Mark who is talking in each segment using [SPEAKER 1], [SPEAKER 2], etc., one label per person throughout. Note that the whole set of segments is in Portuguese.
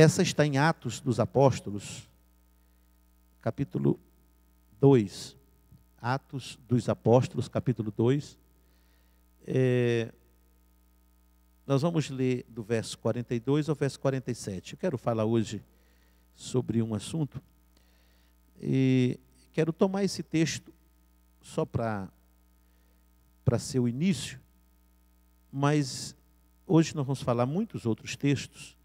[SPEAKER 1] Essa está em Atos dos Apóstolos, capítulo 2. Atos dos Apóstolos, capítulo 2. Nós vamos ler do verso 42 ao verso 47. Eu quero falar hoje sobre um assunto e quero tomar esse texto só para ser o início, mas hoje nós vamos falar muitos outros textos.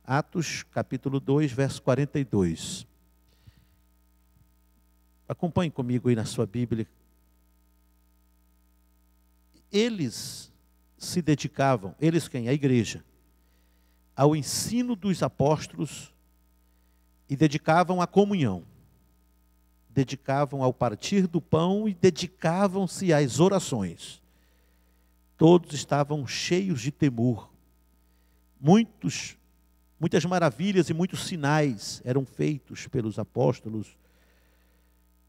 [SPEAKER 1] Atos, capítulo 2, verso 42. Acompanhe comigo aí na sua Bíblia. Eles se dedicavam, eles quem? A igreja, ao ensino dos apóstolos e dedicavam à comunhão. Dedicavam ao partir do pão e dedicavam-se às orações. Todos estavam cheios de temor. Muitas maravilhas e muitos sinais eram feitos pelos apóstolos.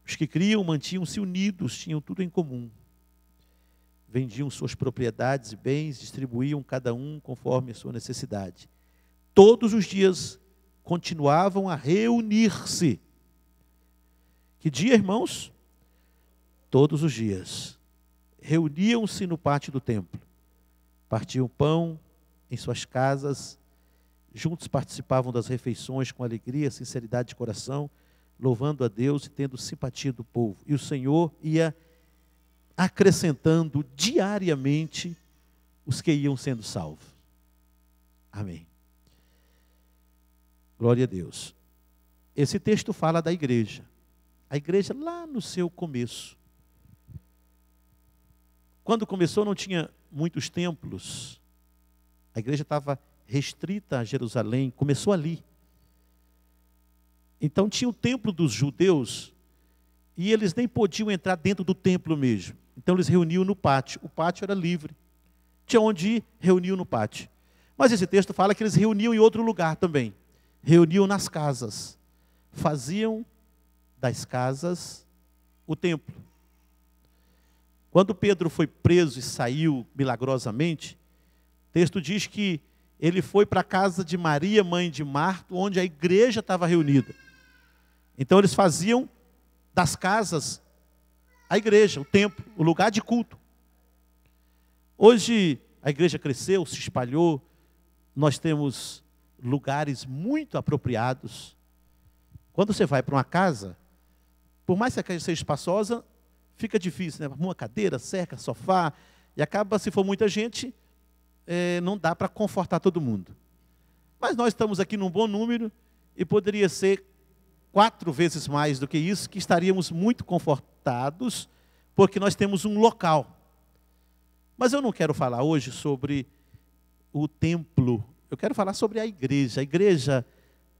[SPEAKER 1] Os que criam mantinham-se unidos, tinham tudo em comum. Vendiam suas propriedades e bens, distribuíam cada um conforme a sua necessidade. Todos os dias continuavam a reunir-se. Que dia, irmãos? Todos os dias. Reuniam-se no pátio do templo. Partiam pão em suas casas. Juntos participavam das refeições com alegria, sinceridade de coração, louvando a Deus e tendo simpatia do povo. E o Senhor ia acrescentando diariamente os que iam sendo salvos. Amém. Glória a Deus. Esse texto fala da igreja. A igreja lá no seu começo. Quando começou não tinha muitos templos. A igreja estava restrita a Jerusalém, começou ali. Então tinha o templo dos judeus e eles nem podiam entrar dentro do templo mesmo. Então eles reuniam no pátio. O pátio era livre. Tinha onde ir, reuniam no pátio. Mas esse texto fala que eles reuniam em outro lugar também. Reuniam nas casas. Faziam das casas o templo. Quando Pedro foi preso e saiu milagrosamente, o texto diz que ele foi para a casa de Maria, mãe de Marta, onde a igreja estava reunida. Então eles faziam das casas a igreja, o templo, o lugar de culto. Hoje a igreja cresceu, se espalhou, nós temos lugares muito apropriados. Quando você vai para uma casa, por mais que a casa seja espaçosa, fica difícil, né? Uma cadeira, cerca, sofá, e acaba, se for muita gente, não dá para confortar todo mundo. Mas nós estamos aqui num bom número, e poderia ser 4 vezes mais do que isso, que estaríamos muito confortados, porque nós temos um local. Mas eu não quero falar hoje sobre o templo, eu quero falar sobre a igreja. A igreja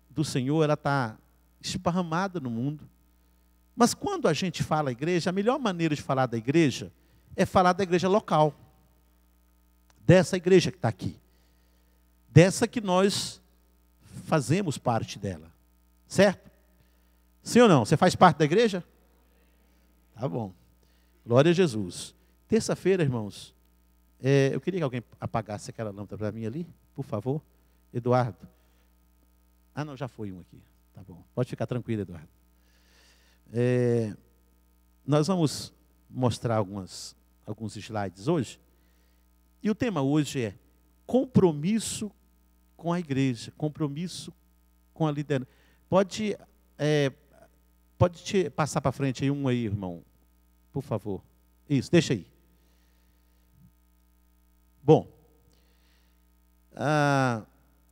[SPEAKER 1] do Senhor, ela está esparramada no mundo. Mas quando a gente fala igreja, a melhor maneira de falar da igreja é falar da igreja local. Dessa igreja que está aqui. Dessa que nós fazemos parte dela. Certo? Sim ou não? Você faz parte da igreja? Tá bom. Glória a Jesus. Terça-feira, irmãos, eu queria que alguém apagasse aquela lâmpada para mim ali, por favor. Eduardo. Ah, não, já foi um aqui. Tá bom. Pode ficar tranquilo, Eduardo. Nós vamos mostrar alguns slides hoje. E o tema hoje é compromisso com a igreja, compromisso com a liderança. Pode te passar para frente aí um aí, irmão, por favor. Isso, deixa aí. Bom,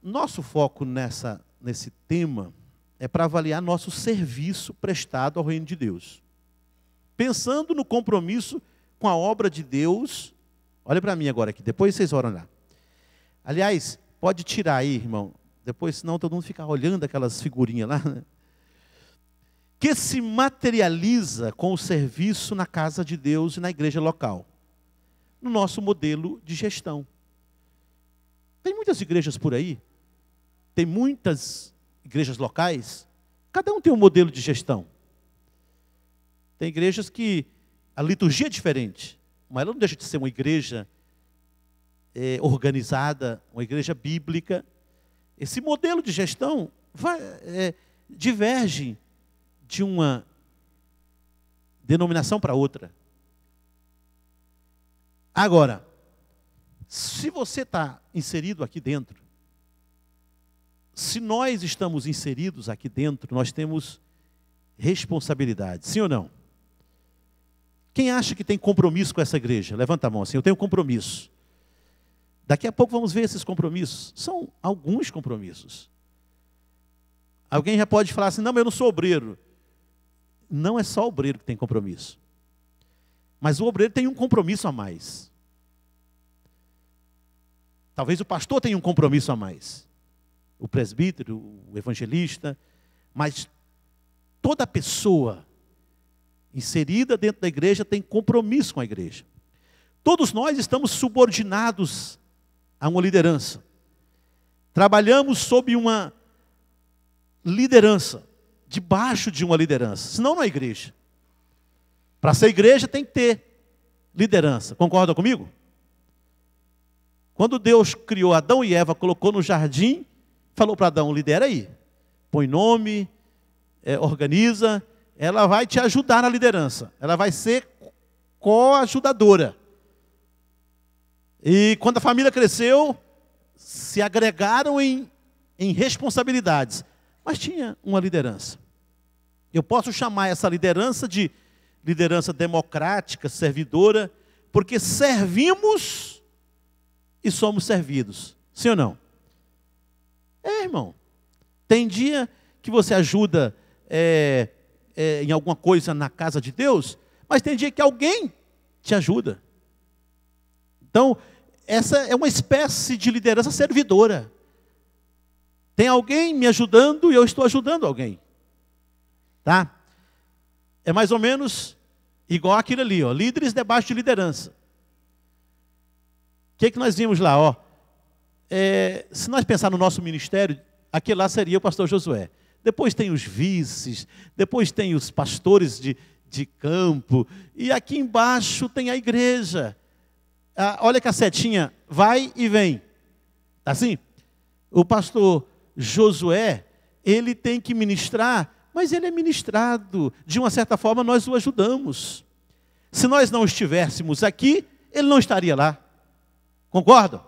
[SPEAKER 1] nosso foco nesse tema é para avaliar nosso serviço prestado ao reino de Deus. Pensando no compromisso com a obra de Deus. Olha para mim agora aqui, depois vocês oram lá. Aliás, pode tirar aí, irmão. Depois, senão todo mundo fica olhando aquelas figurinhas lá, né? Que se materializa com o serviço na casa de Deus e na igreja local. No nosso modelo de gestão. Tem muitas igrejas por aí. Tem muitas igrejas locais. Cada um tem um modelo de gestão. Tem igrejas que a liturgia é diferente. Mas ela não deixa de ser uma igreja organizada, uma igreja bíblica. Esse modelo de gestão diverge de uma denominação para outra. Agora, se você está inserido aqui dentro, se nós estamos inseridos aqui dentro, nós temos responsabilidade, sim ou não? Quem acha que tem compromisso com essa igreja? Levanta a mão assim, eu tenho compromisso. Daqui a pouco vamos ver esses compromissos. São alguns compromissos. Alguém já pode falar assim, não, mas eu não sou obreiro. Não é só o obreiro que tem compromisso. Mas o obreiro tem um compromisso a mais. Talvez o pastor tenha um compromisso a mais. O presbítero, o evangelista. Mas toda pessoa inserida dentro da igreja tem compromisso com a igreja. Todos nós estamos subordinados a uma liderança. Trabalhamos sob uma liderança, debaixo de uma liderança, senão não é igreja. Para ser igreja tem que ter liderança, concorda comigo? Quando Deus criou Adão e Eva, colocou no jardim, falou para Adão, lidera aí, põe nome, organiza, ela vai te ajudar na liderança, ela vai ser coajudadora. E quando a família cresceu, se agregaram em responsabilidades, mas tinha uma liderança. Eu posso chamar essa liderança de liderança democrática, servidora, porque servimos e somos servidos. Sim ou não? Irmão. Tem dia que você ajuda em alguma coisa na casa de Deus, mas tem dia que alguém te ajuda. Então, essa é uma espécie de liderança servidora. Tem alguém me ajudando e eu estou ajudando alguém. Tá? É mais ou menos igual aquilo ali, ó, líderes debaixo de liderança. O que nós vimos lá? Ó? Se nós pensar no nosso ministério, aquele lá seria o pastor Josué. Depois tem os vices, depois tem os pastores de campo, e aqui embaixo tem a igreja. Olha que a setinha vai e vem. Assim, o pastor Josué, ele tem que ministrar, mas ele é ministrado. De uma certa forma, nós o ajudamos. Se nós não estivéssemos aqui, ele não estaria lá. Concordam?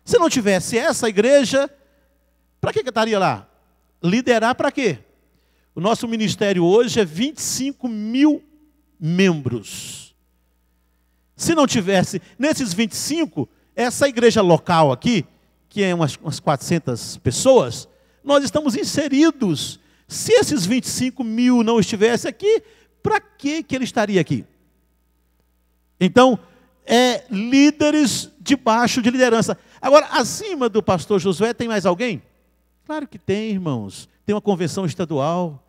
[SPEAKER 1] Se não tivesse essa igreja, para que estaria lá? Liderar para quê? O nosso ministério hoje é 25 mil membros. Se não tivesse, nesses 25, essa igreja local aqui, que é umas 400 pessoas, nós estamos inseridos. Se esses 25 mil não estivessem aqui, para que ele estaria aqui? Então, líderes debaixo de liderança. Agora, acima do pastor Josué, tem mais alguém? Claro que tem, irmãos. Tem uma convenção estadual,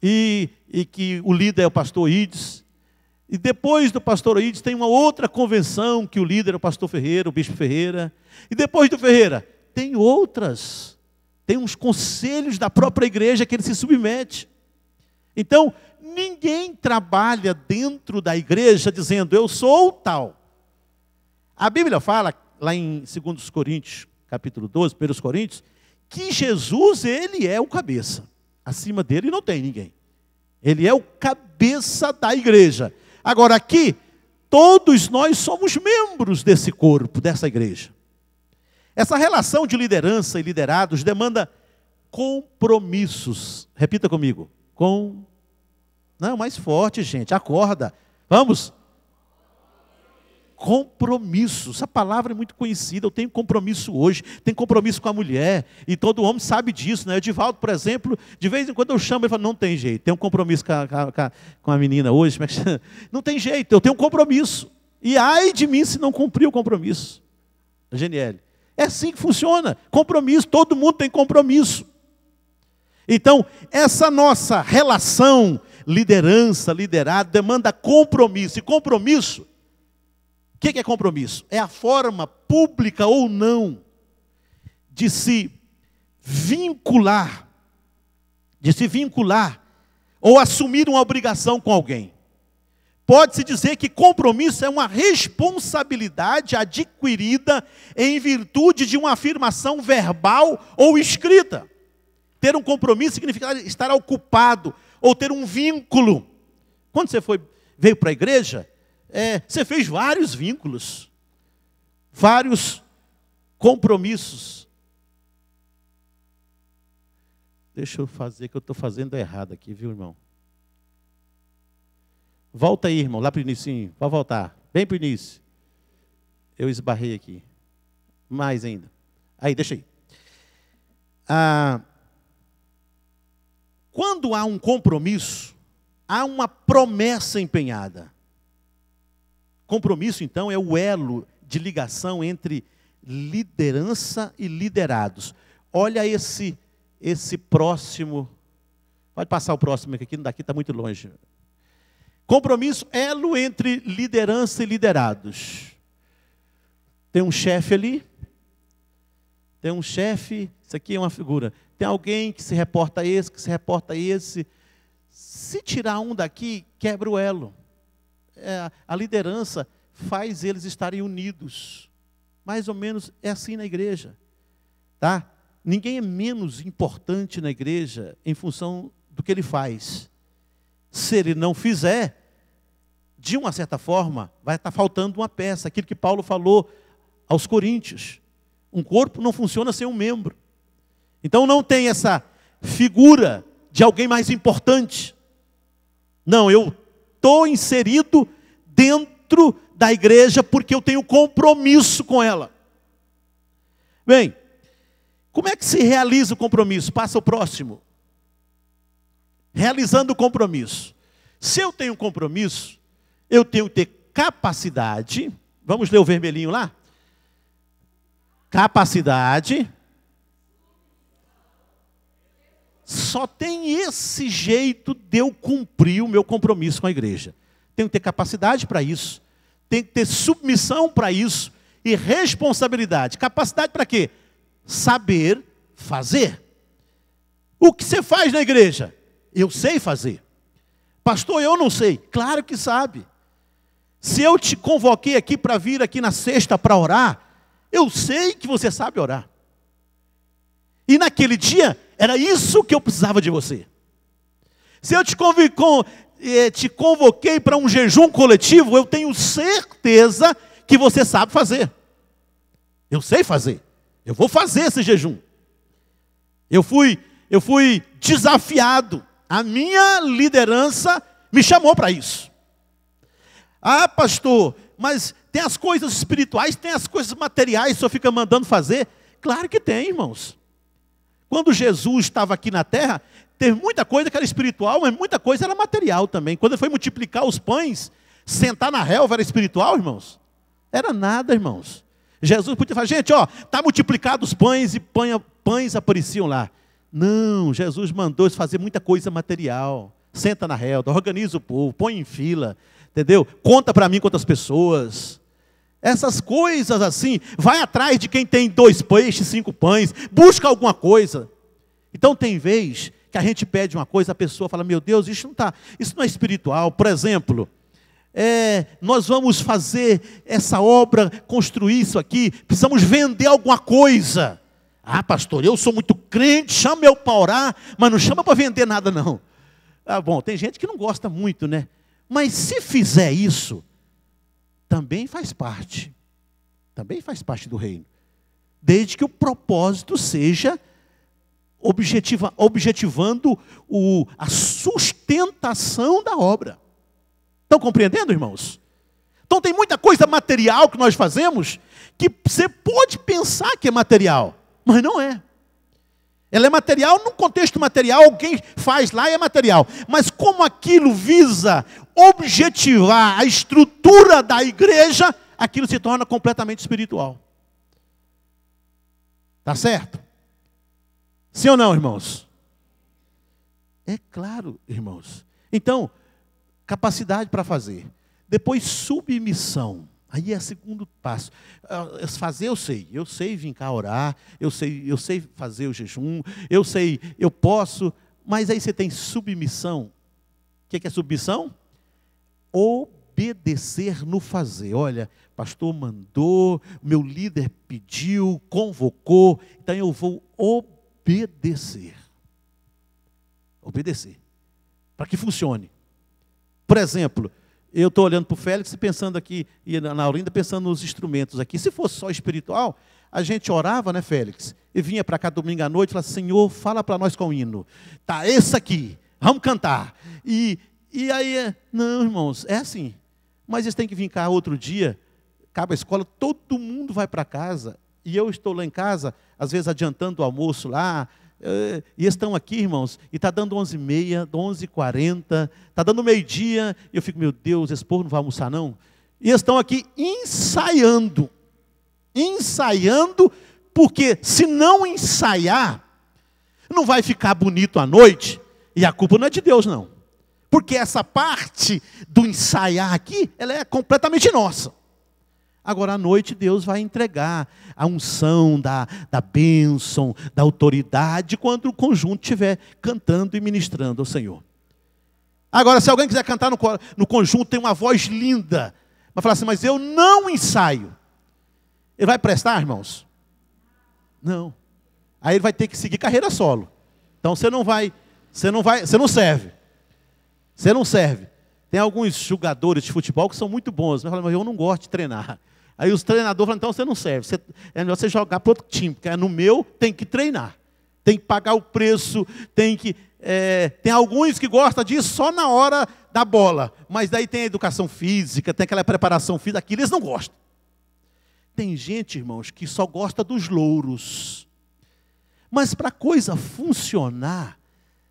[SPEAKER 1] e que o líder é o pastor Ides. E depois do pastor Ides tem uma outra convenção, que o líder é o pastor Ferreira, o bispo Ferreira. E depois do Ferreira, tem outras. Tem uns conselhos da própria igreja que ele se submete. Então, ninguém trabalha dentro da igreja dizendo, eu sou tal. A Bíblia fala, lá em 2 Coríntios, capítulo 12, 1 Coríntios, que Jesus, ele é o cabeça. Acima dele não tem ninguém. Ele é o cabeça da igreja. Agora aqui, todos nós somos membros desse corpo, dessa igreja. Essa relação de liderança e liderados demanda compromissos. Repita comigo. Não, mais forte, gente. Acorda. Vamos. Compromisso. Essa palavra é muito conhecida. Eu tenho compromisso hoje. Tenho compromisso com a mulher. E todo homem sabe disso, né? Edivaldo, por exemplo, de vez em quando eu chamo, ele fala, não tem jeito. Tenho um compromisso com a menina hoje. Não tem jeito, eu tenho um compromisso. E ai de mim se não cumprir o compromisso. Geniele. É assim que funciona. Compromisso, todo mundo tem compromisso. Então, essa nossa relação, liderança, liderado, demanda compromisso. E compromisso, o que é compromisso? É a forma pública ou não de se vincular, ou assumir uma obrigação com alguém. Pode-se dizer que compromisso é uma responsabilidade adquirida em virtude de uma afirmação verbal ou escrita. Ter um compromisso significa estar ocupado ou ter um vínculo. Quando você veio para a igreja, você fez vários vínculos, vários compromissos. Deixa eu fazer, que eu estou fazendo errado aqui, viu, irmão? Volta aí, irmão, lá para o início. Pode voltar, bem para o início. Eu esbarrei aqui. Mais ainda. Aí, deixa aí. Quando há um compromisso, há uma promessa empenhada. Compromisso, então, é o elo de ligação entre liderança e liderados. Olha esse próximo. Pode passar o próximo aqui, daqui está muito longe. Compromisso, elo entre liderança e liderados. Tem um chefe ali. Tem um chefe, isso aqui é uma figura. Tem alguém que se reporta a esse, que se reporta a esse. Se tirar um daqui, quebra o elo. A liderança faz eles estarem unidos. Mais ou menos é assim na igreja. Tá? Ninguém é menos importante na igreja em função do que ele faz. Se ele não fizer, de uma certa forma, vai estar faltando uma peça. Aquilo que Paulo falou aos Coríntios. Um corpo não funciona sem um membro. Então não tem essa figura de alguém mais importante. Não, eu estou inserido dentro da igreja porque eu tenho compromisso com ela. Bem, como é que se realiza o compromisso? Passa o próximo. Realizando o compromisso. Se eu tenho compromisso, eu tenho que ter capacidade. Vamos ler o vermelhinho lá? Capacidade. Só tem esse jeito de eu cumprir o meu compromisso com a igreja. Tenho que ter capacidade para isso. Tenho que ter submissão para isso. E responsabilidade. Capacidade para quê? Saber fazer. O que você faz na igreja? Eu sei fazer. Pastor, eu não sei. Claro que sabe. Se eu te convoquei aqui para vir aqui na sexta para orar, eu sei que você sabe orar. E naquele dia, era isso que eu precisava de você. Se eu te convoquei para um jejum coletivo, eu tenho certeza que você sabe fazer. Eu sei fazer. Eu vou fazer esse jejum. Eu fui desafiado. A minha liderança me chamou para isso. Ah, pastor, mas tem as coisas espirituais, tem as coisas materiais, o senhor fica mandando fazer? Claro que tem, irmãos. Quando Jesus estava aqui na terra, teve muita coisa que era espiritual, mas muita coisa era material também. Quando ele foi multiplicar os pães, sentar na relva era espiritual, irmãos? Era nada, irmãos. Jesus podia falar, gente, está multiplicado os pães e pães apareciam lá. Não, Jesus mandou eles fazer muita coisa material. Senta na relva, organiza o povo, põe em fila, entendeu? Conta para mim quantas pessoas. Essas coisas assim, vai atrás de quem tem 2 peixes, 5 pães, busca alguma coisa. Então tem vez que a gente pede uma coisa, a pessoa fala, meu Deus, isso não é espiritual. Por exemplo, nós vamos fazer essa obra, construir isso aqui, precisamos vender alguma coisa. Ah, pastor, eu sou muito crente, chama eu para orar, mas não chama para vender nada não. Ah, bom, tem gente que não gosta muito, né? Mas se fizer isso, também faz parte. Também faz parte do reino. Desde que o propósito seja objetivando a sustentação da obra. Estão compreendendo, irmãos? Então tem muita coisa material que nós fazemos que você pode pensar que é material, mas não é. Ela é material no contexto material, alguém faz lá e é material. Mas como aquilo visa objetivar a estrutura da igreja, aquilo se torna completamente espiritual. Tá certo? Sim ou não, irmãos? É claro, irmãos. Então, capacidade para fazer. Depois, submissão. Aí é o segundo passo. Fazer eu sei vir cá orar, eu sei fazer o jejum, eu posso, mas aí você tem submissão. O que é submissão? obedecer no fazer. Olha, pastor mandou, meu líder pediu, convocou, então eu vou obedecer. Obedecer. Para que funcione. Por exemplo, eu estou olhando para o Félix e pensando aqui, e na Aurinda pensando nos instrumentos aqui. Se fosse só espiritual, a gente orava, né, Félix? E vinha para cá domingo à noite e falava, Senhor, fala para nós com o hino. Tá, esse aqui, vamos cantar. E aí, não, irmãos, é assim. Mas eles têm que vir cá outro dia, acaba a escola, todo mundo vai para casa. E eu estou lá em casa, às vezes adiantando o almoço lá. E estão aqui, irmãos, e está dando 11h30, 11h40, está dando meio-dia, e eu fico, meu Deus, esse povo não vai almoçar não? E eles estão aqui ensaiando, porque se não ensaiar, não vai ficar bonito à noite, e a culpa não é de Deus não, porque essa parte do ensaiar aqui, ela é completamente nossa. Agora, à noite, Deus vai entregar a unção da bênção, da autoridade, quando o conjunto estiver cantando e ministrando ao Senhor. Agora, se alguém quiser cantar no conjunto, tem uma voz linda, vai falar assim, mas eu não ensaio. Ele vai prestar, irmãos? Não. Aí ele vai ter que seguir carreira solo. Então, você não serve. Você não serve. Tem alguns jogadores de futebol que são muito bons, mas eu não gosto de treinar. Aí os treinadores falam, então você não serve, é melhor você jogar para outro time, porque no meu tem que treinar, tem que pagar o preço, tem alguns que gostam disso só na hora da bola, mas daí tem a educação física, tem aquela preparação física, aquilo eles não gostam. Tem gente, irmãos, que só gosta dos louros, mas para a coisa funcionar,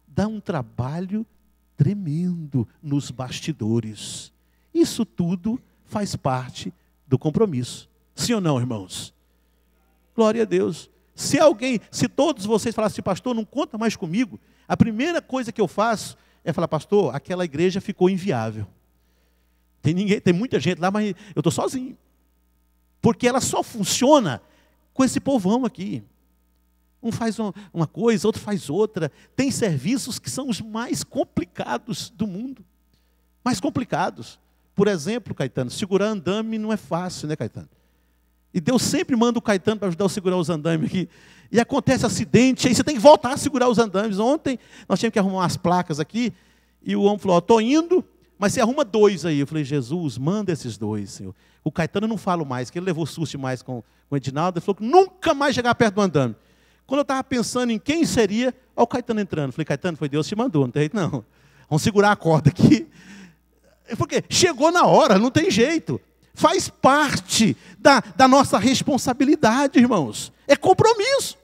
[SPEAKER 1] dá um trabalho tremendo nos bastidores. Isso tudo faz parte do compromisso. Sim ou não, irmãos? Glória a Deus. Se todos vocês falassem, pastor, não conta mais comigo, a primeira coisa que eu faço é falar, pastor, aquela igreja ficou inviável. Tem muita gente lá, mas eu estou sozinho. Porque ela só funciona com esse povão aqui. Um faz uma coisa, outro faz outra. Tem serviços que são os mais complicados do mundo. Mais complicados. Por exemplo, Caetano, segurar andame não é fácil, né, Caetano? E Deus sempre manda o Caetano para ajudar a segurar os andames aqui. E acontece acidente, aí você tem que voltar a segurar os andames. Ontem nós tínhamos que arrumar umas placas aqui, e o homem falou, estou indo, mas você arruma 2 aí. Eu falei, Jesus, manda esses 2, Senhor. O Caetano eu não falo mais, que ele levou susto mais com o Edinaldo, ele falou que nunca mais chegar perto do andame. Quando eu estava pensando em quem seria, olha o Caetano entrando. Eu falei, Caetano, foi Deus que te mandou, não tem jeito não. Vamos segurar a corda aqui. Porque chegou na hora, não tem jeito. Faz parte da nossa responsabilidade, irmãos. É compromisso.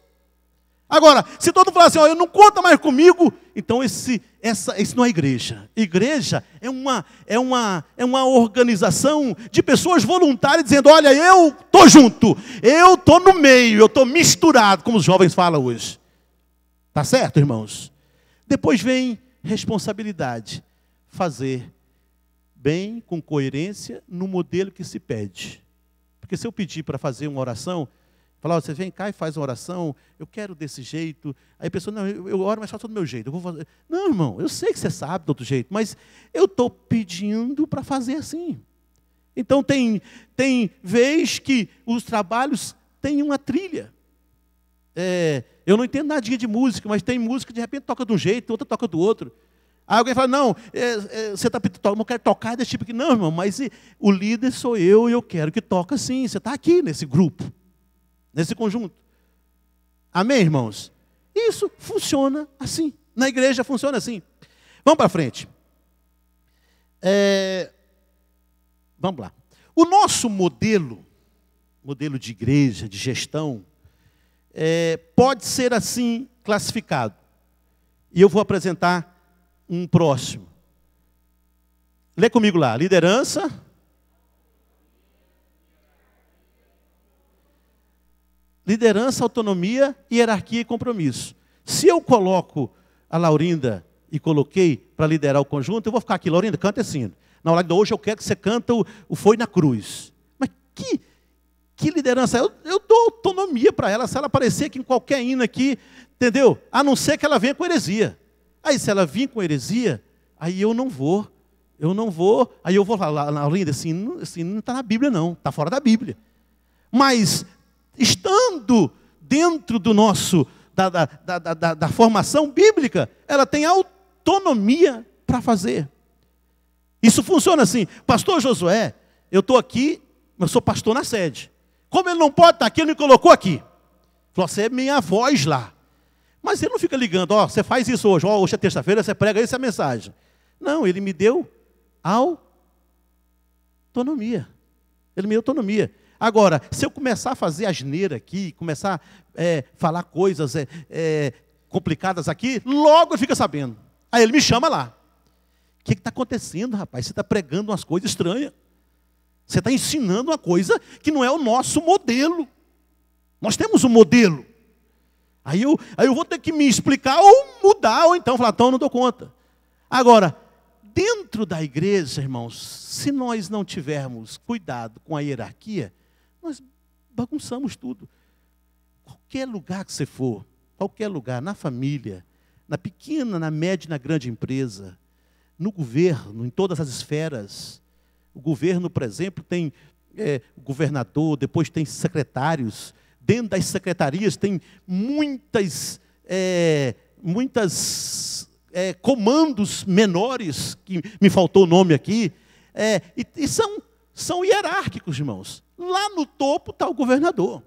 [SPEAKER 1] Agora, se todo mundo falar assim, eu não conta mais comigo, então isso não é igreja. Igreja é uma organização de pessoas voluntárias dizendo, olha, eu estou junto, eu estou no meio, eu estou misturado, como os jovens falam hoje. Tá certo, irmãos? Depois vem responsabilidade. Fazer bem, com coerência, no modelo que se pede. Porque se eu pedir para fazer uma oração, falar, você vem cá e faz uma oração, eu quero desse jeito, aí a pessoa, não, eu oro, mas faço do meu jeito, eu vou fazer. Não, irmão, eu sei que você sabe do outro jeito, mas eu estou pedindo para fazer assim. Então tem vez que os trabalhos têm uma trilha. Eu não entendo nada de música, mas tem música que de repente toca de um jeito, outra toca do outro. Aí alguém fala, não, você está pedindo, não quero tocar desse tipo aqui. Não, irmão, mas o líder sou eu e eu quero que toque assim. Você está aqui nesse grupo, nesse conjunto. Amém, irmãos? Isso funciona assim. Na igreja funciona assim. Vamos para frente. Vamos lá. O nosso modelo de igreja, de gestão, pode ser assim classificado. E eu vou apresentar um próximo. Lê comigo lá. Liderança. Liderança, autonomia, hierarquia e compromisso. Se eu coloco a Laurinda e coloquei para liderar o conjunto, eu vou ficar aqui, Laurinda, canta esse hino. Na hora de hoje eu quero que você canta o Foi na Cruz. Mas que liderança? Eu dou autonomia para ela, se ela aparecer aqui em qualquer hino aqui, entendeu? A não ser que ela venha com heresia. Aí se ela vir com heresia, aí eu não vou Eu não vou, aí eu vou falar, Laurinda, assim não está na Bíblia não, está fora da Bíblia. Mas, estando dentro do nosso, da formação bíblica, ela tem autonomia para fazer. Isso funciona assim. Pastor Josué, eu estou aqui, eu sou pastor na sede. Como ele não pode estar aqui, ele me colocou aqui. Falou, você é minha voz lá. Mas ele não fica ligando, ó, você faz isso hoje, ó, hoje é terça-feira, você prega essa mensagem. Não, ele me deu autonomia. Ele me deu autonomia. Agora, se eu começar a fazer asneira aqui, começar a falar coisas complicadas aqui, logo ele fica sabendo. Aí ele me chama lá. O que está acontecendo, rapaz? Você está pregando umas coisas estranhas. Você está ensinando uma coisa que não é o nosso modelo. Nós temos um modelo. Aí eu vou ter que me explicar ou mudar, ou então falar, então eu não dou conta. Agora, dentro da igreja, irmãos, se nós não tivermos cuidado com a hierarquia, nós bagunçamos tudo. Qualquer lugar que você for, qualquer lugar, na família, na pequena, na média e na grande empresa, no governo, em todas as esferas. O governo, por exemplo, tem o governador, depois tem secretários. Dentro das secretarias tem muitas comandos menores, que me faltou o nome aqui, e são hierárquicos, irmãos. Lá no topo está o governador.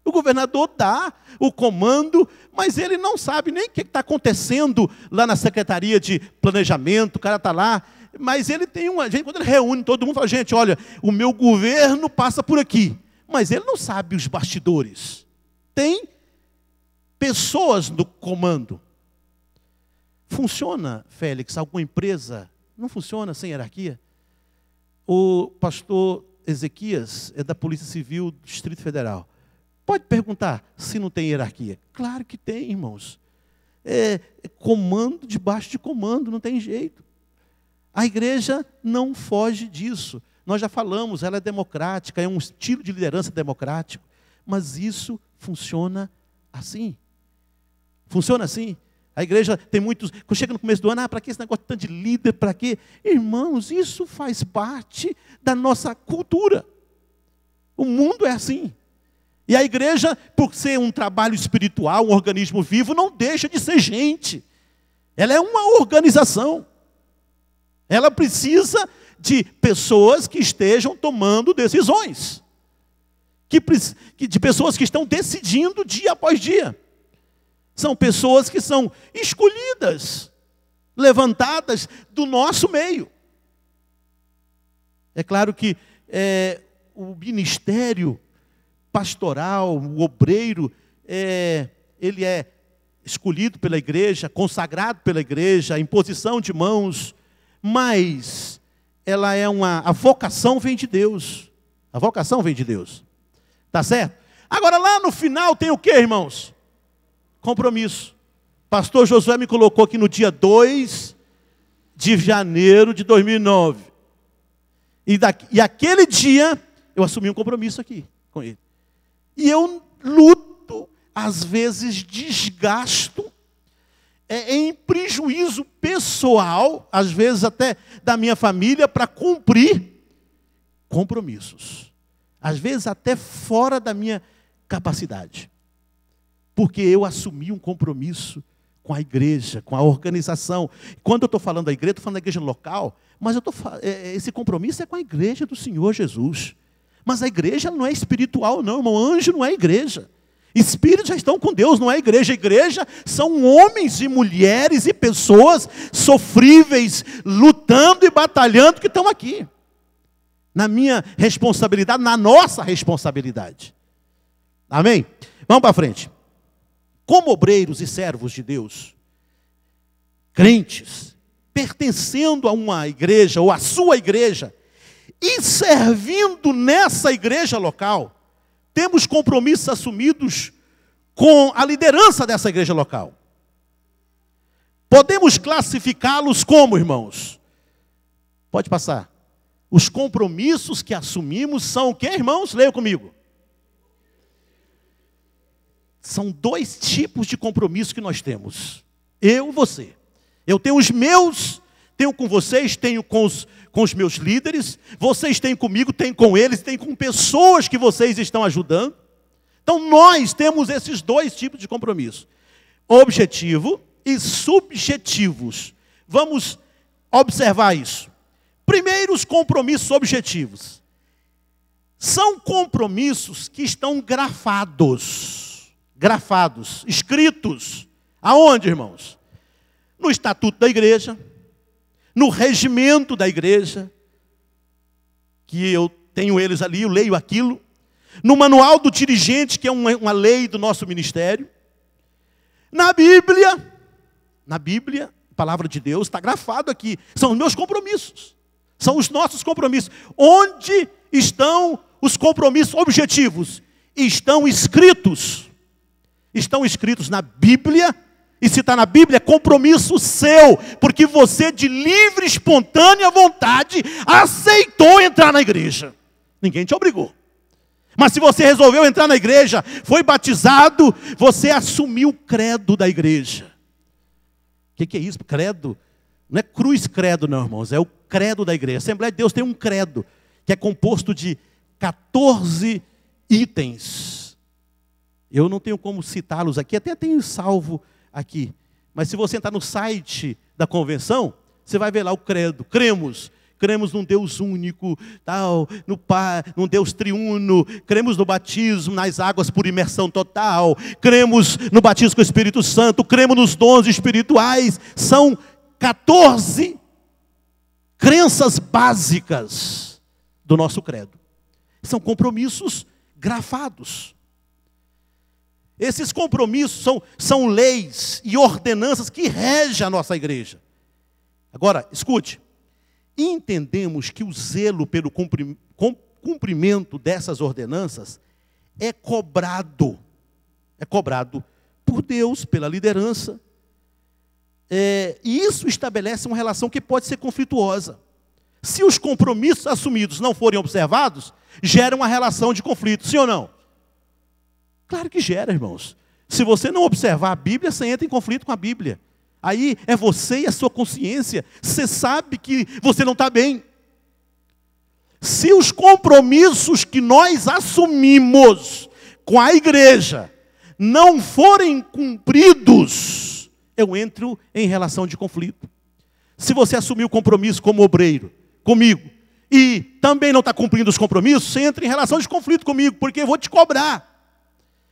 [SPEAKER 1] O governador dá o comando, mas ele não sabe nem o que está acontecendo lá na Secretaria de Planejamento, o cara está lá, mas ele tem quando ele reúne todo mundo, fala, gente, olha, o meu governo passa por aqui, mas ele não sabe os bastidores. Tem pessoas no comando. Funciona, Félix, alguma empresa? Não funciona sem hierarquia? O pastor Ezequias é da Polícia Civil do Distrito Federal. Pode perguntar se não tem hierarquia. Claro que tem, irmãos. Comando debaixo de comando, não tem jeito. A igreja não foge disso. Nós já falamos, ela é democrática, é um estilo de liderança democrático. Mas isso funciona assim. Funciona assim. A igreja tem muitos, quando chega no começo do ano, para que esse negócio tanto de líder, para quê? Irmãos, isso faz parte da nossa cultura. O mundo é assim. E a igreja, por ser um trabalho espiritual, um organismo vivo, não deixa de ser gente. Ela é uma organização. Ela precisa de pessoas que estejam tomando decisões. De pessoas que estão decidindo dia após dia. São pessoas que são escolhidas, levantadas do nosso meio. É claro que o ministério pastoral, o obreiro, ele é escolhido pela igreja, consagrado pela igreja, a imposição de mãos, mas a vocação vem de Deus. A vocação vem de Deus. Tá certo? Agora lá no final tem o que, irmãos? Compromisso. Pastor Josué me colocou aqui no dia 2 de janeiro de 2009. E aquele dia eu assumi um compromisso aqui com ele. E eu luto, às vezes desgasto, em prejuízo pessoal, às vezes até da minha família, para cumprir compromissos. Às vezes até fora da minha capacidade. Porque eu assumi um compromisso com a igreja, com a organização. Quando eu estou falando da igreja, estou falando da igreja local, mas esse compromisso é com a igreja do Senhor Jesus. Mas a igreja não é espiritual, não, irmão. Anjo não é igreja. Espíritos já estão com Deus, não é igreja. A igreja são homens e mulheres e pessoas sofríveis, lutando e batalhando, que estão aqui. Na minha responsabilidade, na nossa responsabilidade. Amém? Vamos para frente. Como obreiros e servos de Deus, crentes, pertencendo a uma igreja, ou a sua igreja, e servindo nessa igreja local, temos compromissos assumidos com a liderança dessa igreja local. Podemos classificá-los como, irmãos? Pode passar. Os compromissos que assumimos são o que, irmãos? Leia comigo. São 2 tipos de compromisso que nós temos. Eu e você. Eu tenho os meus, Tenho com vocês, tenho com os meus líderes, vocês têm comigo, têm com eles, têm com pessoas que vocês estão ajudando. Então nós temos esses dois tipos de compromisso: objetivo e subjetivos. Vamos observar isso. Primeiro, os compromissos objetivos. São compromissos que estão grafados, escritos. Aonde, irmãos? No estatuto da igreja, no regimento da igreja, que eu tenho eles ali, eu leio aquilo, no manual do dirigente, que é uma lei do nosso ministério, na Bíblia, a palavra de Deus está grafado aqui, são os meus compromissos, são os nossos compromissos. Onde estão os compromissos objetivos? Estão escritos na Bíblia. E se está na Bíblia, é compromisso seu, porque você de livre, espontânea vontade aceitou entrar na igreja. Ninguém te obrigou. Mas se você resolveu entrar na igreja, foi batizado, você assumiu o credo da igreja. O que é isso? Credo? Não é cruz credo não, irmãos, é o credo da igreja. A Assembleia de Deus tem um credo, que é composto de 14 itens. Eu não tenho como citá-los aqui, até tenho salvo aqui, mas se você entrar no site da convenção, você vai ver lá o credo. Cremos num Deus único, tal, no Pai, num Deus triuno, cremos no batismo, nas águas por imersão total, cremos no batismo com o Espírito Santo, cremos nos dons espirituais. São 14 crenças básicas do nosso credo. São compromissos grafados. Esses compromissos são leis e ordenanças que regem a nossa igreja. Agora, escute. Entendemos que o zelo pelo cumprimento dessas ordenanças é cobrado por Deus, pela liderança. E isso estabelece uma relação que pode ser conflituosa. Se os compromissos assumidos não forem observados, gera uma relação de conflito, sim ou não? Claro que gera, irmãos. Se você não observar a Bíblia, você entra em conflito com a Bíblia. Aí é você e a sua consciência. Você sabe que você não está bem. Se os compromissos que nós assumimos com a igreja não forem cumpridos, eu entro em relação de conflito. Se você assumir o compromisso como obreiro, comigo, e também não está cumprindo os compromissos, você entra em relação de conflito comigo, porque eu vou te cobrar.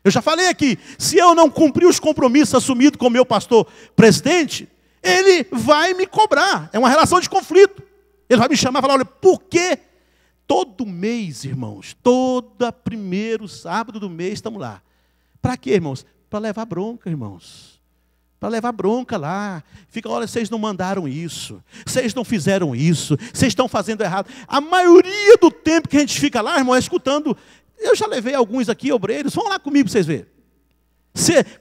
[SPEAKER 1] Eu já falei aqui, se eu não cumprir os compromissos assumidos com o meu pastor presidente, ele vai me cobrar. É uma relação de conflito. Ele vai me chamar e falar: olha, por que todo mês, irmãos, todo primeiro sábado do mês estamos lá? Para quê, irmãos? Para levar bronca, irmãos. Para levar bronca lá. Fica: olha, vocês não mandaram isso, vocês não fizeram isso, vocês estão fazendo errado. A maioria do tempo que a gente fica lá, irmão, é escutando. Eu já levei alguns aqui, obreiros, vão lá comigo para vocês verem.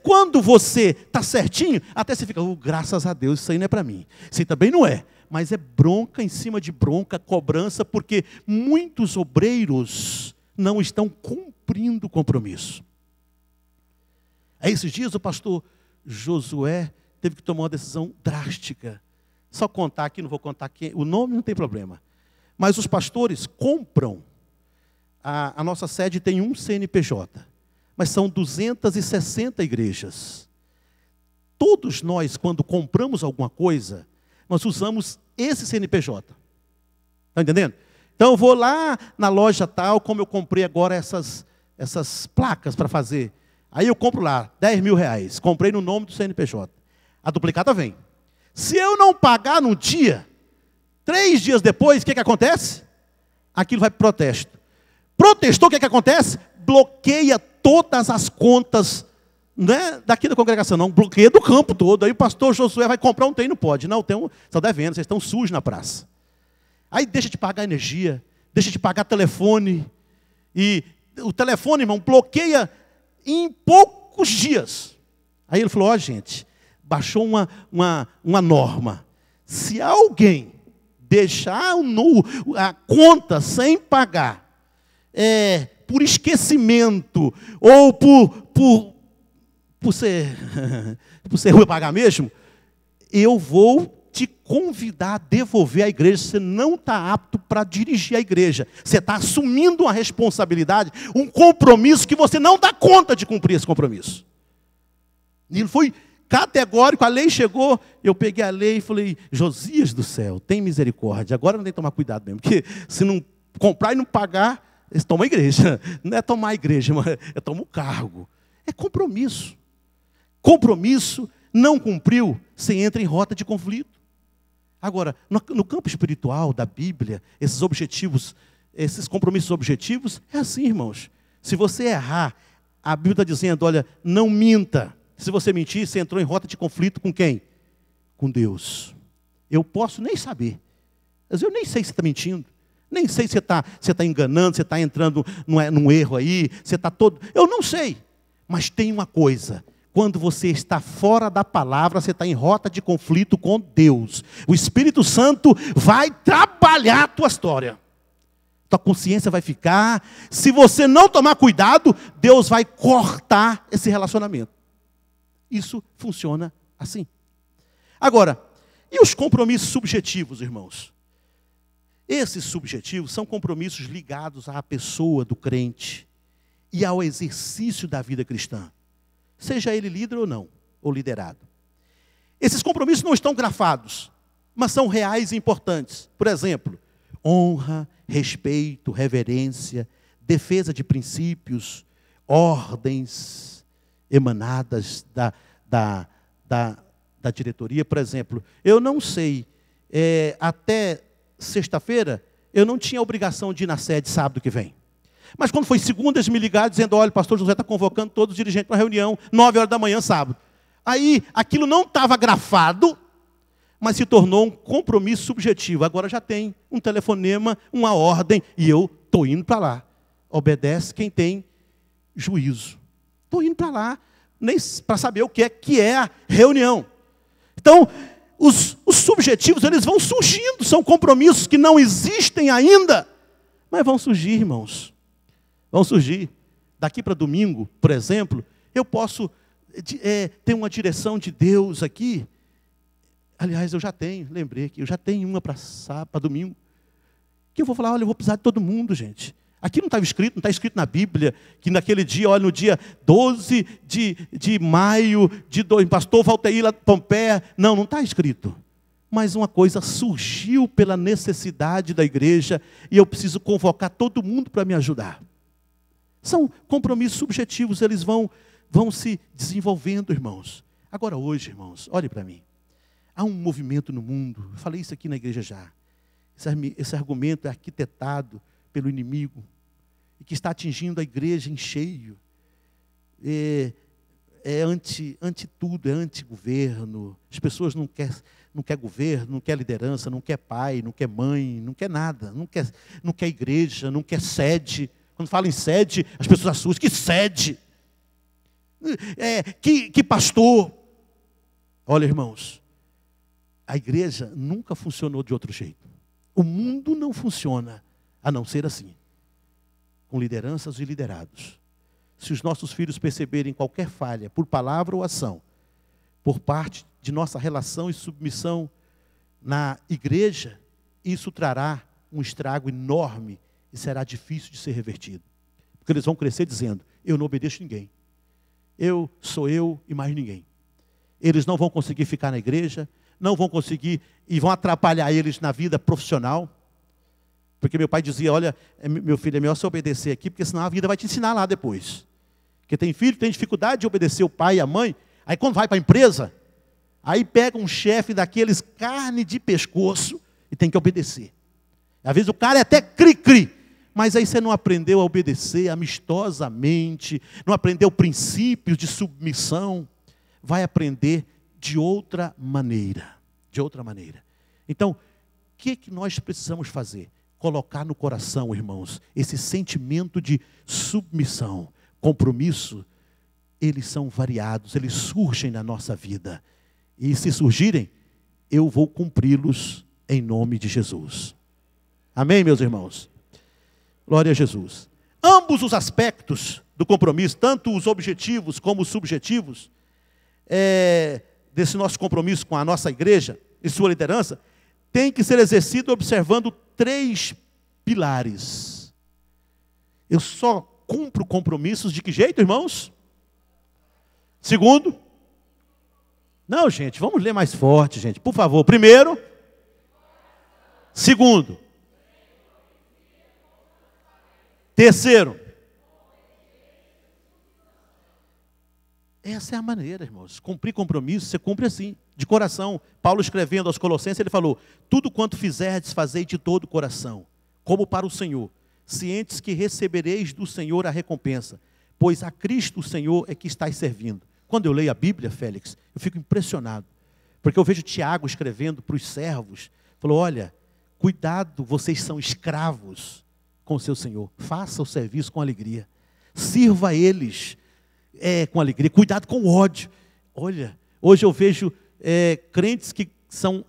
[SPEAKER 1] Quando você está certinho, até você fica: graças a Deus, isso aí não é para mim. Isso aí também não é. Mas é bronca em cima de bronca, cobrança, porque muitos obreiros não estão cumprindo o compromisso. Aí esses dias o pastor Josué teve que tomar uma decisão drástica. Só contar aqui, não vou contar quem, o nome não tem problema. Mas os pastores compram. A nossa sede tem um CNPJ, mas são 260 igrejas. Todos nós, quando compramos alguma coisa, nós usamos esse CNPJ. Está entendendo? Então eu vou lá na loja tal, como eu comprei agora essas placas para fazer. Aí eu compro lá, R$10.000. Comprei no nome do CNPJ. A duplicata vem. Se eu não pagar no dia, 3 dias depois, o que acontece? Aquilo vai para protesto. Protestou, o que acontece? Bloqueia todas as contas, não é daqui da congregação, não, bloqueia do campo todo. Aí o pastor Josué vai comprar um trem, não pode. Não, estão devendo, vocês estão sujos na praça. Aí deixa de pagar energia, deixa de pagar telefone. E o telefone, irmão, bloqueia em poucos dias. Aí ele falou: ó, gente, baixou uma norma. Se alguém deixar a conta sem pagar, por esquecimento, ou por ser ruim pagar mesmo, eu vou te convidar a devolver a igreja. Você não está apto para dirigir a igreja. Você está assumindo uma responsabilidade, um compromisso que você não dá conta de cumprir esse compromisso. E ele foi categórico, a lei chegou, eu peguei a lei e falei, Josias do céu, tem misericórdia. Agora não tem que tomar cuidado mesmo, porque se não comprar e não pagar, eles tomam a igreja. Não é tomar a igreja, é tomar o cargo. É compromisso. Compromisso, não cumpriu, você entra em rota de conflito. Agora, no campo espiritual da Bíblia, esses objetivos, esses compromissos objetivos, é assim, irmãos. Se você errar, a Bíblia está dizendo, olha, não minta. Se você mentir, você entrou em rota de conflito com quem? Com Deus. Eu posso nem saber. Mas eu nem sei se você está mentindo. Nem sei se você está enganando, você está entrando num erro aí, você está todo... Eu não sei. Mas tem uma coisa. Quando você está fora da palavra, você está em rota de conflito com Deus. O Espírito Santo vai trabalhar a tua história. Tua consciência vai ficar. Se você não tomar cuidado, Deus vai cortar esse relacionamento. Isso funciona assim. Agora, e os compromissos subjetivos, irmãos? Esses subjetivos são compromissos ligados à pessoa do crente e ao exercício da vida cristã. Seja ele líder ou não, ou liderado. Esses compromissos não estão grafados, mas são reais e importantes. Por exemplo, honra, respeito, reverência, defesa de princípios, ordens emanadas da diretoria. Por exemplo, eu não sei, até sexta-feira, eu não tinha obrigação de ir na sede sábado que vem. Mas quando foi segunda, eles me ligaram dizendo, olha, o pastor José está convocando todos os dirigentes para uma reunião, 9 horas da manhã, sábado. Aí, aquilo não estava grafado, mas se tornou um compromisso subjetivo. Agora já tem um telefonema, uma ordem, e eu estou indo para lá. Obedece quem tem juízo. Estou indo para lá, nem para saber o que é a reunião. Então, os subjetivos, eles vão surgindo, são compromissos que não existem ainda, mas vão surgir, irmãos. Vão surgir. Daqui para domingo, por exemplo, eu posso ter uma direção de Deus aqui. Aliás, eu já tenho, lembrei que eu já tenho uma para domingo. Que eu vou falar, olha, eu vou precisar de todo mundo, gente. Aqui não estava escrito, não está escrito na Bíblia, que naquele dia, olha, no dia 12 de maio, pastor Valteir lá de Pompeia. Não está escrito. Mas uma coisa surgiu pela necessidade da igreja, e eu preciso convocar todo mundo para me ajudar. São compromissos subjetivos, eles vão se desenvolvendo, irmãos. Agora hoje, irmãos, olhe para mim. Há um movimento no mundo, eu falei isso aqui na igreja já. Esse argumento é arquitetado pelo inimigo, e que está atingindo a igreja em cheio. É anti tudo, é anti-governo. As pessoas não quer governo, não quer liderança, não quer pai, não quer mãe, não quer nada, não quer igreja, não quer sede. Quando fala em sede, as pessoas assustam. Que sede? Que pastor? Olha, irmãos, a igreja nunca funcionou de outro jeito. O mundo não funciona a não ser assim, com lideranças e liderados. Se os nossos filhos perceberem qualquer falha, por palavra ou ação, por parte de nossa relação e submissão na igreja, isso trará um estrago enorme e será difícil de ser revertido. Porque eles vão crescer dizendo, eu não obedeço ninguém. Eu sou eu e mais ninguém. Eles não vão conseguir ficar na igreja, não vão conseguir, e vão atrapalhar eles na vida profissional. Porque meu pai dizia, olha, meu filho, é melhor você obedecer aqui, porque senão a vida vai te ensinar lá depois. Porque tem filho que tem dificuldade de obedecer o pai e a mãe, aí quando vai para a empresa, aí pega um chefe daqueles carne de pescoço e tem que obedecer. Às vezes o cara é até cri-cri, mas aí você não aprendeu a obedecer amistosamente, não aprendeu princípios de submissão, vai aprender de outra maneira. De outra maneira. Então, o que nós precisamos fazer? Colocar no coração, irmãos, esse sentimento de submissão, compromisso. Eles são variados, eles surgem na nossa vida. E se surgirem, eu vou cumpri-los em nome de Jesus. Amém, meus irmãos? Glória a Jesus. Ambos os aspectos do compromisso, tanto os objetivos como os subjetivos, desse nosso compromisso com a nossa igreja, e sua liderança, tem que ser exercido observando 3 pilares. Eu só cumpro compromissos de que jeito, irmãos? Segundo, não, gente, vamos ler mais forte, gente, por favor. Primeiro, segundo, terceiro. Essa é a maneira, irmãos. Cumprir compromisso, você cumpre assim, de coração. Paulo escrevendo aos Colossenses, ele falou: tudo quanto fizerdes, fazei de todo o coração, como para o Senhor, cientes que recebereis do Senhor a recompensa, pois a Cristo o Senhor é que estáis servindo. Quando eu leio a Bíblia, Félix, eu fico impressionado, porque eu vejo Tiago escrevendo para os servos, falou: olha, cuidado, vocês são escravos com o seu Senhor, faça o serviço com alegria, sirva a eles com alegria, cuidado com o ódio. Olha, hoje eu vejo crentes que são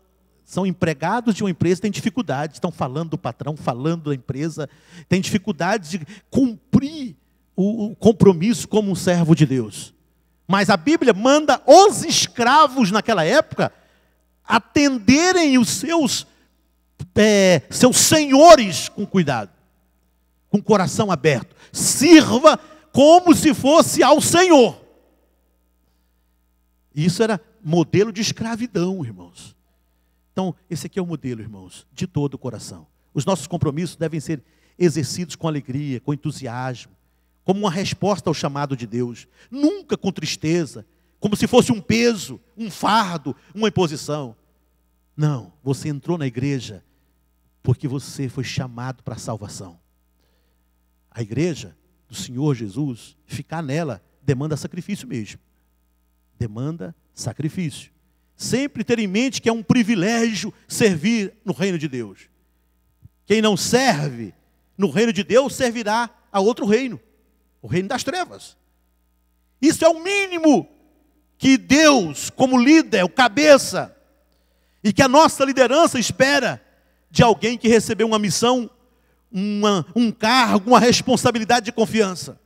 [SPEAKER 1] empregados de uma empresa, têm dificuldade, estão falando do patrão, falando da empresa, têm dificuldade de cumprir o compromisso como um servo de Deus. Mas a Bíblia manda os escravos naquela época atenderem os seus senhores com cuidado, com o coração aberto. Sirva como se fosse ao Senhor. Isso era modelo de escravidão, irmãos. Então, esse aqui é o modelo, irmãos, de todo o coração. Os nossos compromissos devem ser exercidos com alegria, com entusiasmo, como uma resposta ao chamado de Deus. Nunca com tristeza, como se fosse um peso, um fardo, uma imposição. Não, você entrou na igreja porque você foi chamado para a salvação. A igreja do Senhor Jesus, ficar nela, demanda sacrifício mesmo. Demanda sacrifício. Sempre ter em mente que é um privilégio servir no reino de Deus. Quem não serve no reino de Deus, servirá a outro reino, o reino das trevas. Isso é o mínimo que Deus, como líder, o cabeça, e que a nossa liderança espera de alguém que recebeu uma missão, um cargo, uma responsabilidade de confiança.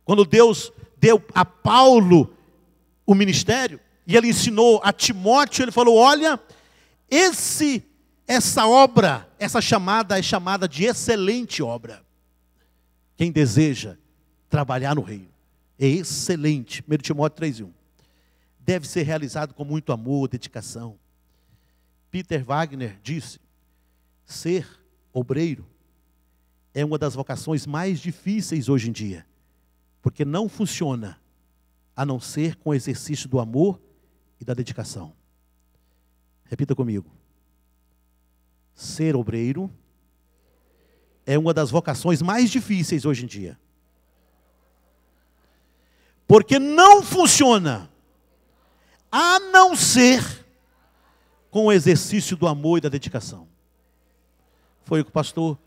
[SPEAKER 1] Quando Deus deu a Paulo o ministério, e ele ensinou a Timóteo, ele falou: olha, essa obra, essa chamada é chamada de excelente obra. Quem deseja trabalhar no reino, é excelente. 1 Timóteo 3:1. Deve ser realizado com muito amor, dedicação. Peter Wagner disse: ser obreiro é uma das vocações mais difíceis hoje em dia, porque não funciona a não ser com o exercício do amor e da dedicação. Repita comigo. Ser obreiro é uma das vocações mais difíceis hoje em dia, porque não funciona a não ser com o exercício do amor e da dedicação. Foi o que o pastor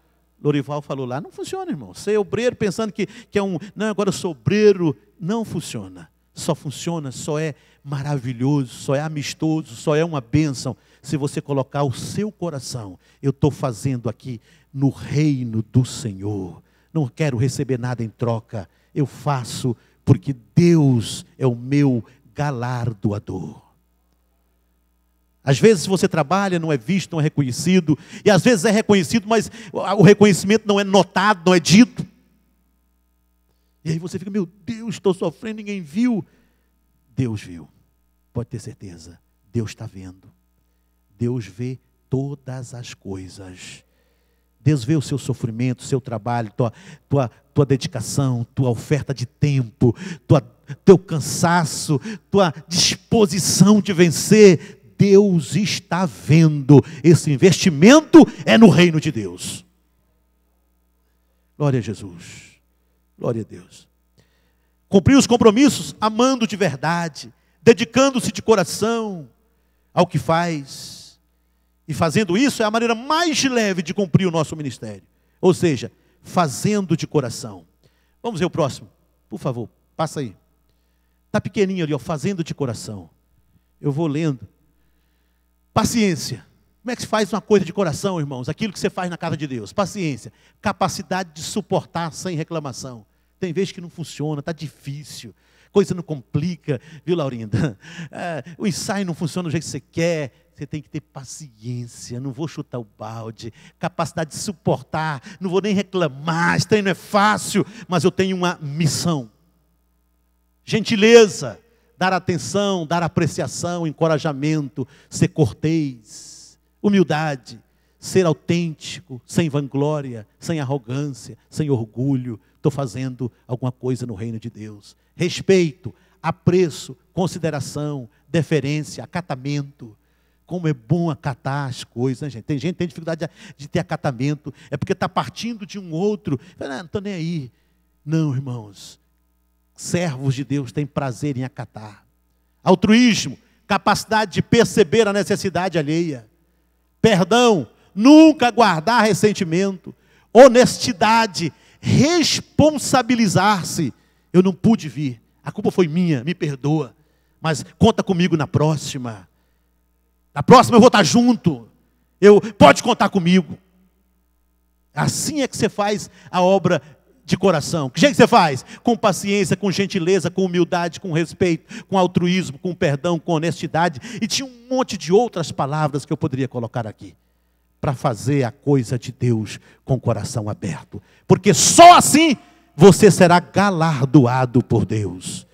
[SPEAKER 1] Lorival falou lá. Não funciona, irmão. Ser obreiro pensando que é não, agora eu sou obreiro. Não funciona. Só funciona, só é maravilhoso, só é amistoso, só é uma bênção se você colocar o seu coração. Eu estou fazendo aqui no reino do Senhor. Não quero receber nada em troca. Eu faço porque Deus é o meu galardoador. Às vezes você trabalha, não é visto, não é reconhecido. E às vezes é reconhecido, mas o reconhecimento não é notado, não é dito. E aí você fica: meu Deus, estou sofrendo, ninguém viu. Deus viu. Pode ter certeza. Deus está vendo. Deus vê todas as coisas. Deus vê o seu sofrimento, o seu trabalho, tua dedicação, tua oferta de tempo, teu cansaço, tua disposição de vencer. Deus está vendo. Esse investimento é no reino de Deus. Glória a Jesus. Glória a Deus. Cumprir os compromissos amando de verdade, dedicando-se de coração ao que faz. E fazendo isso é a maneira mais leve de cumprir o nosso ministério. Ou seja, fazendo de coração. Vamos ver o próximo, por favor, passa aí. Está pequenininho ali, ó, fazendo de coração. Eu vou lendo. Paciência. Como é que se faz uma coisa de coração, irmãos? Aquilo que você faz na casa de Deus. Paciência. Capacidade de suportar sem reclamação. Tem vezes que não funciona, está difícil. Coisa não complica, viu, Laurinda? O ensaio não funciona do jeito que você quer. Você tem que ter paciência, não vou chutar o balde, capacidade de suportar, não vou nem reclamar, esse treino é fácil, mas eu tenho uma missão. Gentileza, dar atenção, dar apreciação, encorajamento, ser cortês, humildade, ser autêntico, sem vanglória, sem arrogância, sem orgulho. Estou fazendo alguma coisa no reino de Deus. Respeito, apreço, consideração, deferência, acatamento. Como é bom acatar as coisas, né, gente? Tem gente que tem dificuldade de ter acatamento, é porque está partindo de um outro. Não estou nem aí. Não, irmãos. Servos de Deus têm prazer em acatar. Altruísmo, capacidade de perceber a necessidade alheia. Perdão, nunca guardar ressentimento. Honestidade, responsabilizar-se. Eu não pude vir, a culpa foi minha, me perdoa. Mas conta comigo na próxima. Na próxima eu vou estar junto. Pode contar comigo. Assim é que você faz a obra de coração. Que jeito que você faz? Com paciência, com gentileza, com humildade, com respeito, com altruísmo, com perdão, com honestidade. E tinha um monte de outras palavras que eu poderia colocar aqui. Para fazer a coisa de Deus com o coração aberto. Porque só assim você será galardoado por Deus.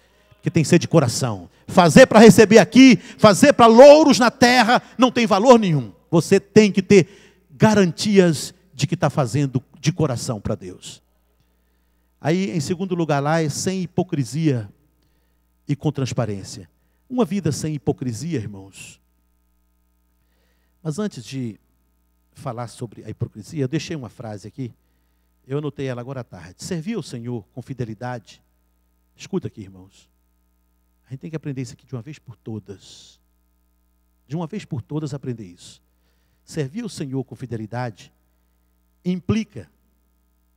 [SPEAKER 1] Que tem que ser de coração. Fazer para receber aqui, fazer para louros na terra, não tem valor nenhum. Você tem que ter garantias de que está fazendo de coração para Deus. Aí, em segundo lugar lá, é sem hipocrisia e com transparência. Uma vida sem hipocrisia, irmãos. Mas antes de falar sobre a hipocrisia, eu deixei uma frase aqui. Eu anotei ela agora à tarde. Servir ao Senhor com fidelidade. Escuta aqui, irmãos. A gente tem que aprender isso aqui de uma vez por todas. De uma vez por todas aprender isso. Servir ao Senhor com fidelidade implica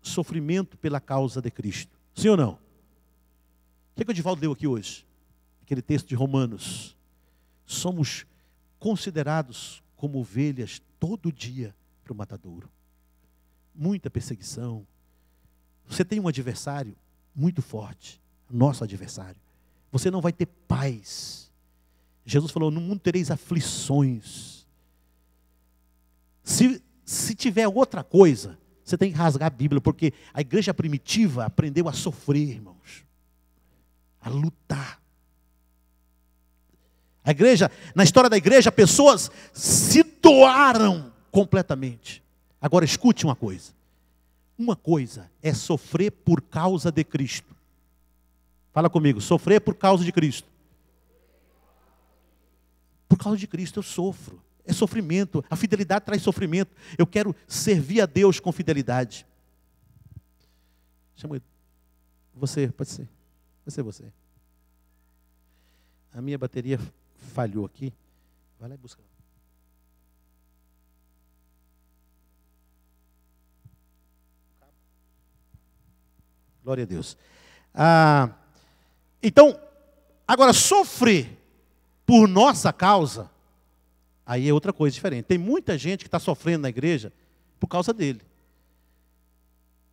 [SPEAKER 1] sofrimento pela causa de Cristo. Sim ou não? O que o Divaldo leu aqui hoje? Aquele texto de Romanos. Somos considerados como ovelhas todo dia para o matadouro. Muita perseguição. Você tem um adversário muito forte. Nosso adversário. Você não vai ter paz. Jesus falou, no mundo tereis aflições. Se tiver outra coisa, você tem que rasgar a Bíblia, porque a igreja primitiva aprendeu a sofrer, irmãos. A lutar. A igreja, na história da igreja, pessoas se doaram completamente. Agora escute uma coisa. Uma coisa é sofrer por causa de Cristo. Fala comigo, sofrer por causa de Cristo. Por causa de Cristo eu sofro. É sofrimento. A fidelidade traz sofrimento. Eu quero servir a Deus com fidelidade. Chama você, pode ser. Pode ser você. A minha bateria falhou aqui. Vai lá e busca. Glória a Deus. Então, agora sofrer por nossa causa, aí é outra coisa diferente. Tem muita gente que está sofrendo na igreja por causa dele.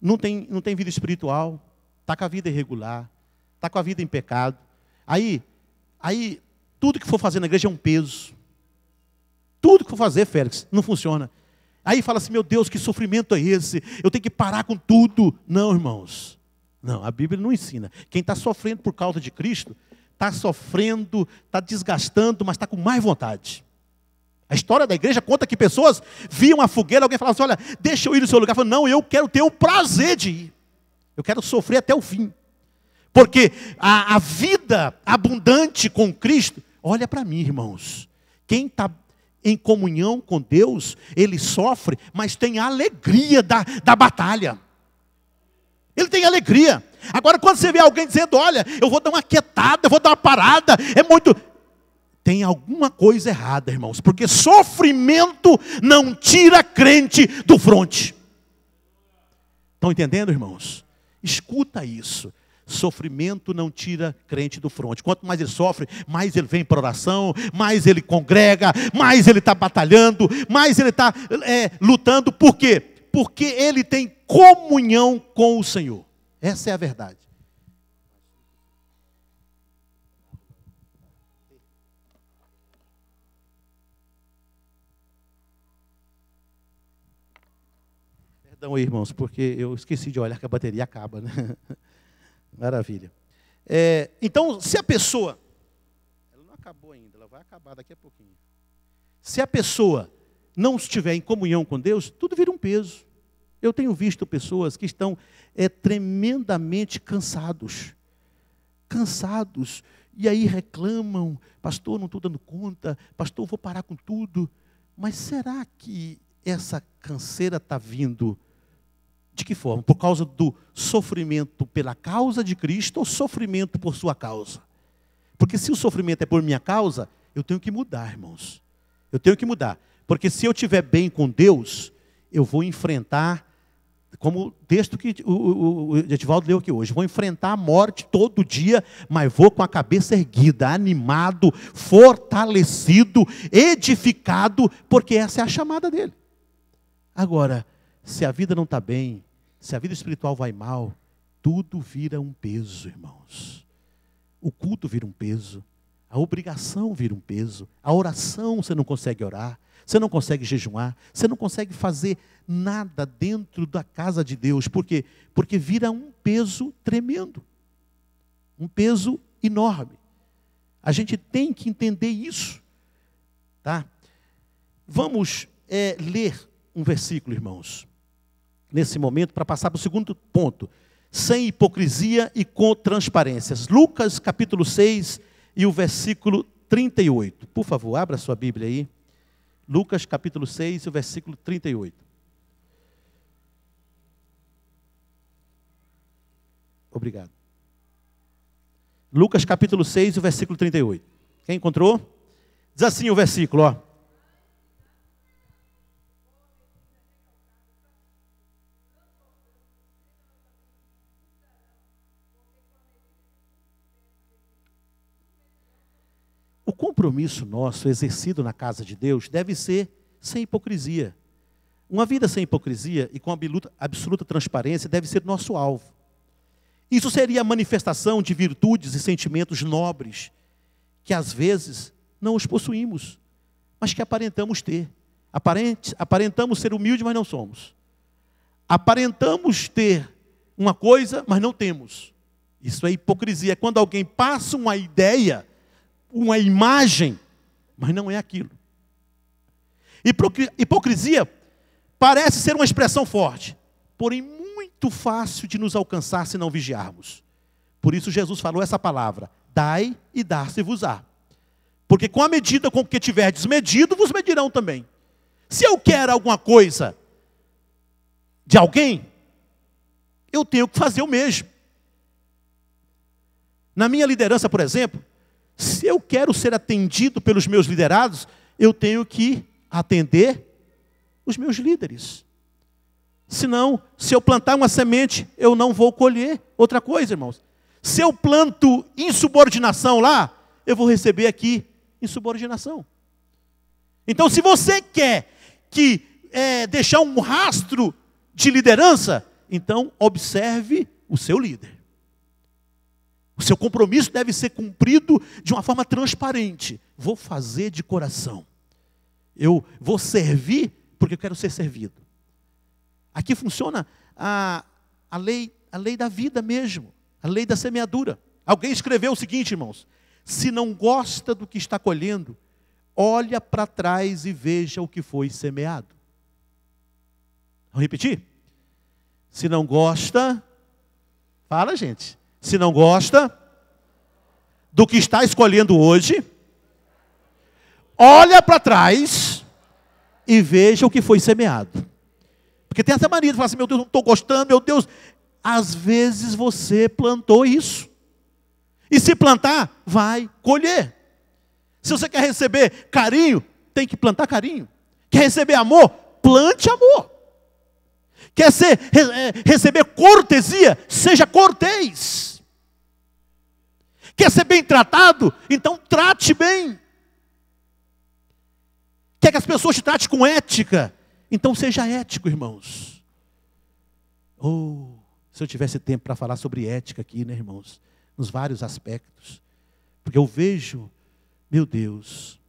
[SPEAKER 1] Não tem vida espiritual, está com a vida irregular, está com a vida em pecado. Aí, tudo que for fazer na igreja é um peso. Tudo que for fazer, Félix, não funciona. Aí fala assim, meu Deus, que sofrimento é esse? Eu tenho que parar com tudo. Não, irmãos. Não, a Bíblia não ensina. Quem está sofrendo por causa de Cristo, está sofrendo, está desgastando, mas está com mais vontade. A história da igreja conta que pessoas viam a fogueira, alguém falava assim, olha, deixa eu ir no seu lugar. Falaram, não, eu quero ter o prazer de ir. Eu quero sofrer até o fim. Porque a vida abundante com Cristo, olha para mim, irmãos. Quem está em comunhão com Deus, ele sofre, mas tem a alegria da batalha. Ele tem alegria. Agora, quando você vê alguém dizendo, olha, eu vou dar uma quietada, eu vou dar uma parada, é muito... Tem alguma coisa errada, irmãos, porque sofrimento não tira crente do fronte. Estão entendendo, irmãos? Escuta isso. Sofrimento não tira crente do fronte. Quanto mais ele sofre, mais ele vem para oração, mais ele congrega, mais ele está batalhando, mais ele está lutando. Por quê? Porque ele tem comunhão com o Senhor. Essa é a verdade. Perdão aí, irmãos, porque eu esqueci de olhar que a bateria acaba, né? Maravilha. Então, se a pessoa... Ela não acabou ainda, ela vai acabar daqui a pouquinho. Se a pessoa não estiver em comunhão com Deus, tudo vira um peso. Eu tenho visto pessoas que estão tremendamente cansados. E aí reclamam, pastor, não estou dando conta, pastor, vou parar com tudo. Mas será que essa canseira está vindo de que forma? Por causa do sofrimento pela causa de Cristo ou sofrimento por sua causa? Porque se o sofrimento é por minha causa, eu tenho que mudar, irmãos. Eu tenho que mudar. Porque se eu estiver bem com Deus, eu vou enfrentar, como o texto que o Edivaldo leu aqui hoje, vou enfrentar a morte todo dia, mas vou com a cabeça erguida, animado, fortalecido, edificado, porque essa é a chamada dele. Agora, se a vida não está bem, se a vida espiritual vai mal, tudo vira um peso, irmãos. O culto vira um peso, a obrigação vira um peso, a oração você não consegue orar, você não consegue jejuar, você não consegue fazer nada dentro da casa de Deus. Por quê? Porque vira um peso tremendo, um peso enorme. A gente tem que entender isso, tá? Vamos ler um versículo, irmãos, nesse momento, para passar para o segundo ponto. Sem hipocrisia e com transparências. Lucas capítulo 6 e o versículo 38. Por favor, abra sua Bíblia aí. Lucas capítulo 6 e o versículo 38. Obrigado. Lucas capítulo 6 e o versículo 38. Quem encontrou? Diz assim o versículo, ó. O compromisso nosso, exercido na casa de Deus, deve ser sem hipocrisia. Uma vida sem hipocrisia e com absoluta transparência deve ser nosso alvo. Isso seria a manifestação de virtudes e sentimentos nobres, que às vezes não os possuímos, mas que aparentamos ter. Aparentamos ser humildes, mas não somos. Aparentamos ter uma coisa, mas não temos. Isso é hipocrisia. É quando alguém passa uma ideia, uma imagem, mas não é aquilo. Hipocrisia parece ser uma expressão forte, porém muito fácil de nos alcançar se não vigiarmos. Por isso Jesus falou essa palavra: dai e dar-se-vos-á. Porque com a medida com que tiverdes medido, vos medirão também. Se eu quero alguma coisa de alguém, eu tenho que fazer o mesmo. Na minha liderança, por exemplo, se eu quero ser atendido pelos meus liderados, eu tenho que atender os meus líderes. Senão, se eu plantar uma semente, eu não vou colher. Outra coisa, irmãos, se eu planto insubordinação lá, eu vou receber aqui insubordinação. Então, se você quer deixar um rastro de liderança, então observe o seu líder. O seu compromisso deve ser cumprido de uma forma transparente. Vou fazer de coração. Eu vou servir porque eu quero ser servido. Aqui funciona a lei da vida mesmo, a lei da semeadura. Alguém escreveu o seguinte, irmãos: se não gosta do que está colhendo, olha para trás e veja o que foi semeado. Vou repetir? Se não gosta, fala, gente. Se não gosta do que está escolhendo hoje, olha para trás e veja o que foi semeado. Porque tem essa mania de falar assim: meu Deus, não estou gostando, meu Deus. Às vezes você plantou isso. E se plantar, vai colher. Se você quer receber carinho, tem que plantar carinho. Quer receber amor? Plante amor. Quer receber cortesia? Seja cortês. Quer ser bem tratado? Então trate bem. Quer que as pessoas te tratem com ética? Então seja ético, irmãos. Se eu tivesse tempo para falar sobre ética aqui, né, irmãos? Nos vários aspectos. Porque eu vejo, meu Deus,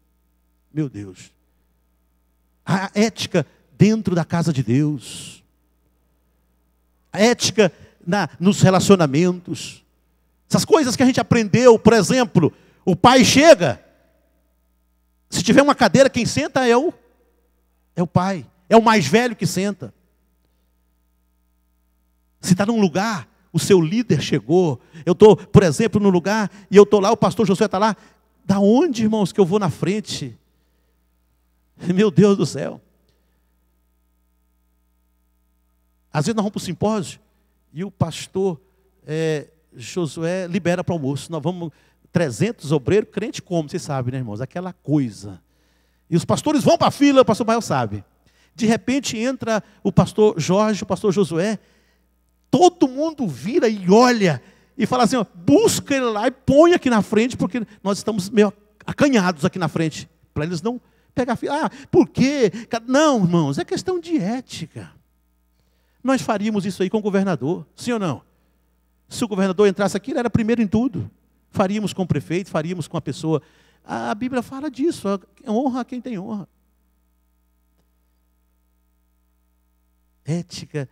[SPEAKER 1] a ética dentro da casa de Deus. A ética nos relacionamentos. Essas coisas que a gente aprendeu, por exemplo, o pai chega, se tiver uma cadeira, quem senta é o pai, é o mais velho que senta. Se está num lugar, o seu líder chegou, eu estou, por exemplo, num lugar, e eu estou lá, o pastor Josué está lá, da onde, irmãos, que eu vou na frente? Meu Deus do céu. Às vezes nós vamos para o simpósio, e o pastor Josué libera para o almoço. Nós vamos, 300 obreiros, crente como, vocês sabem, né, irmãos? Aquela coisa. E os pastores vão para a fila, o pastor Mael sabe. De repente entra o pastor Jorge, o pastor Josué, todo mundo vira e olha, e fala assim, ó, busca ele lá e põe aqui na frente, porque nós estamos meio acanhados aqui na frente, para eles não pegar a fila. Ah, por quê? Não, irmãos, é questão de ética. Nós faríamos isso aí com o governador, sim ou não? Se o governador entrasse aqui, ele era primeiro em tudo. Faríamos com o prefeito, faríamos com a pessoa. A Bíblia fala disso, honra quem tem honra. Ética,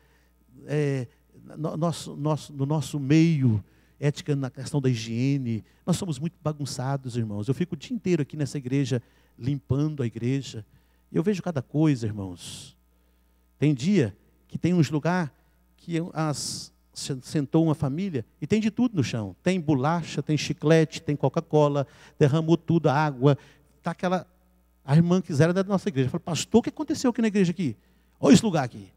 [SPEAKER 1] no nosso meio, ética na questão da higiene. Nós somos muito bagunçados, irmãos. Eu fico o dia inteiro aqui nessa igreja, limpando a igreja. Eu vejo cada coisa, irmãos. Tem dia que tem uns lugares que sentou uma família e tem de tudo no chão. Tem bolacha, tem chiclete, tem Coca-Cola, derramou tudo, a água. Tá aquela... A irmã que era da nossa igreja. Falou, pastor, o que aconteceu aqui na igreja aqui? Olha esse lugar aqui.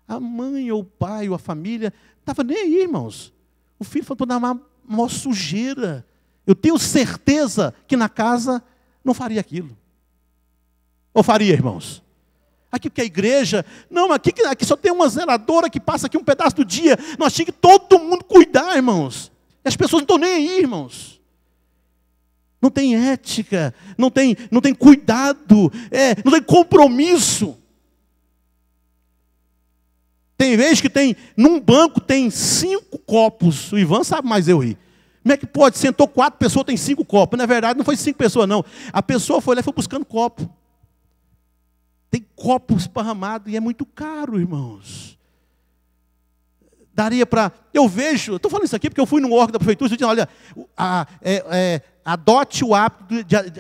[SPEAKER 1] A mãe, ou o pai, ou a família, estava nem aí, irmãos. O filho falou, na maior sujeira. Eu tenho certeza que na casa não faria aquilo. Ou faria, irmãos? Aqui que a igreja, não, aqui só tem uma zeladora que passa aqui um pedaço do dia. Nós tínhamos que todo mundo cuidar, irmãos. E as pessoas não estão nem aí, irmãos. Não tem ética, não tem cuidado, não tem compromisso. Tem vez que num banco tem 5 copos. O Ivan sabe mais eu rir. Como é que pode? Sentou 4 pessoas, tem 5 copos. Na verdade, não foi 5 pessoas, não. A pessoa foi lá e foi buscando copo. Tem copo esparramado e é muito caro, irmãos. Daria para... Eu vejo, estou falando isso aqui porque eu fui no órgão da prefeitura e disse, olha, adote o hábito,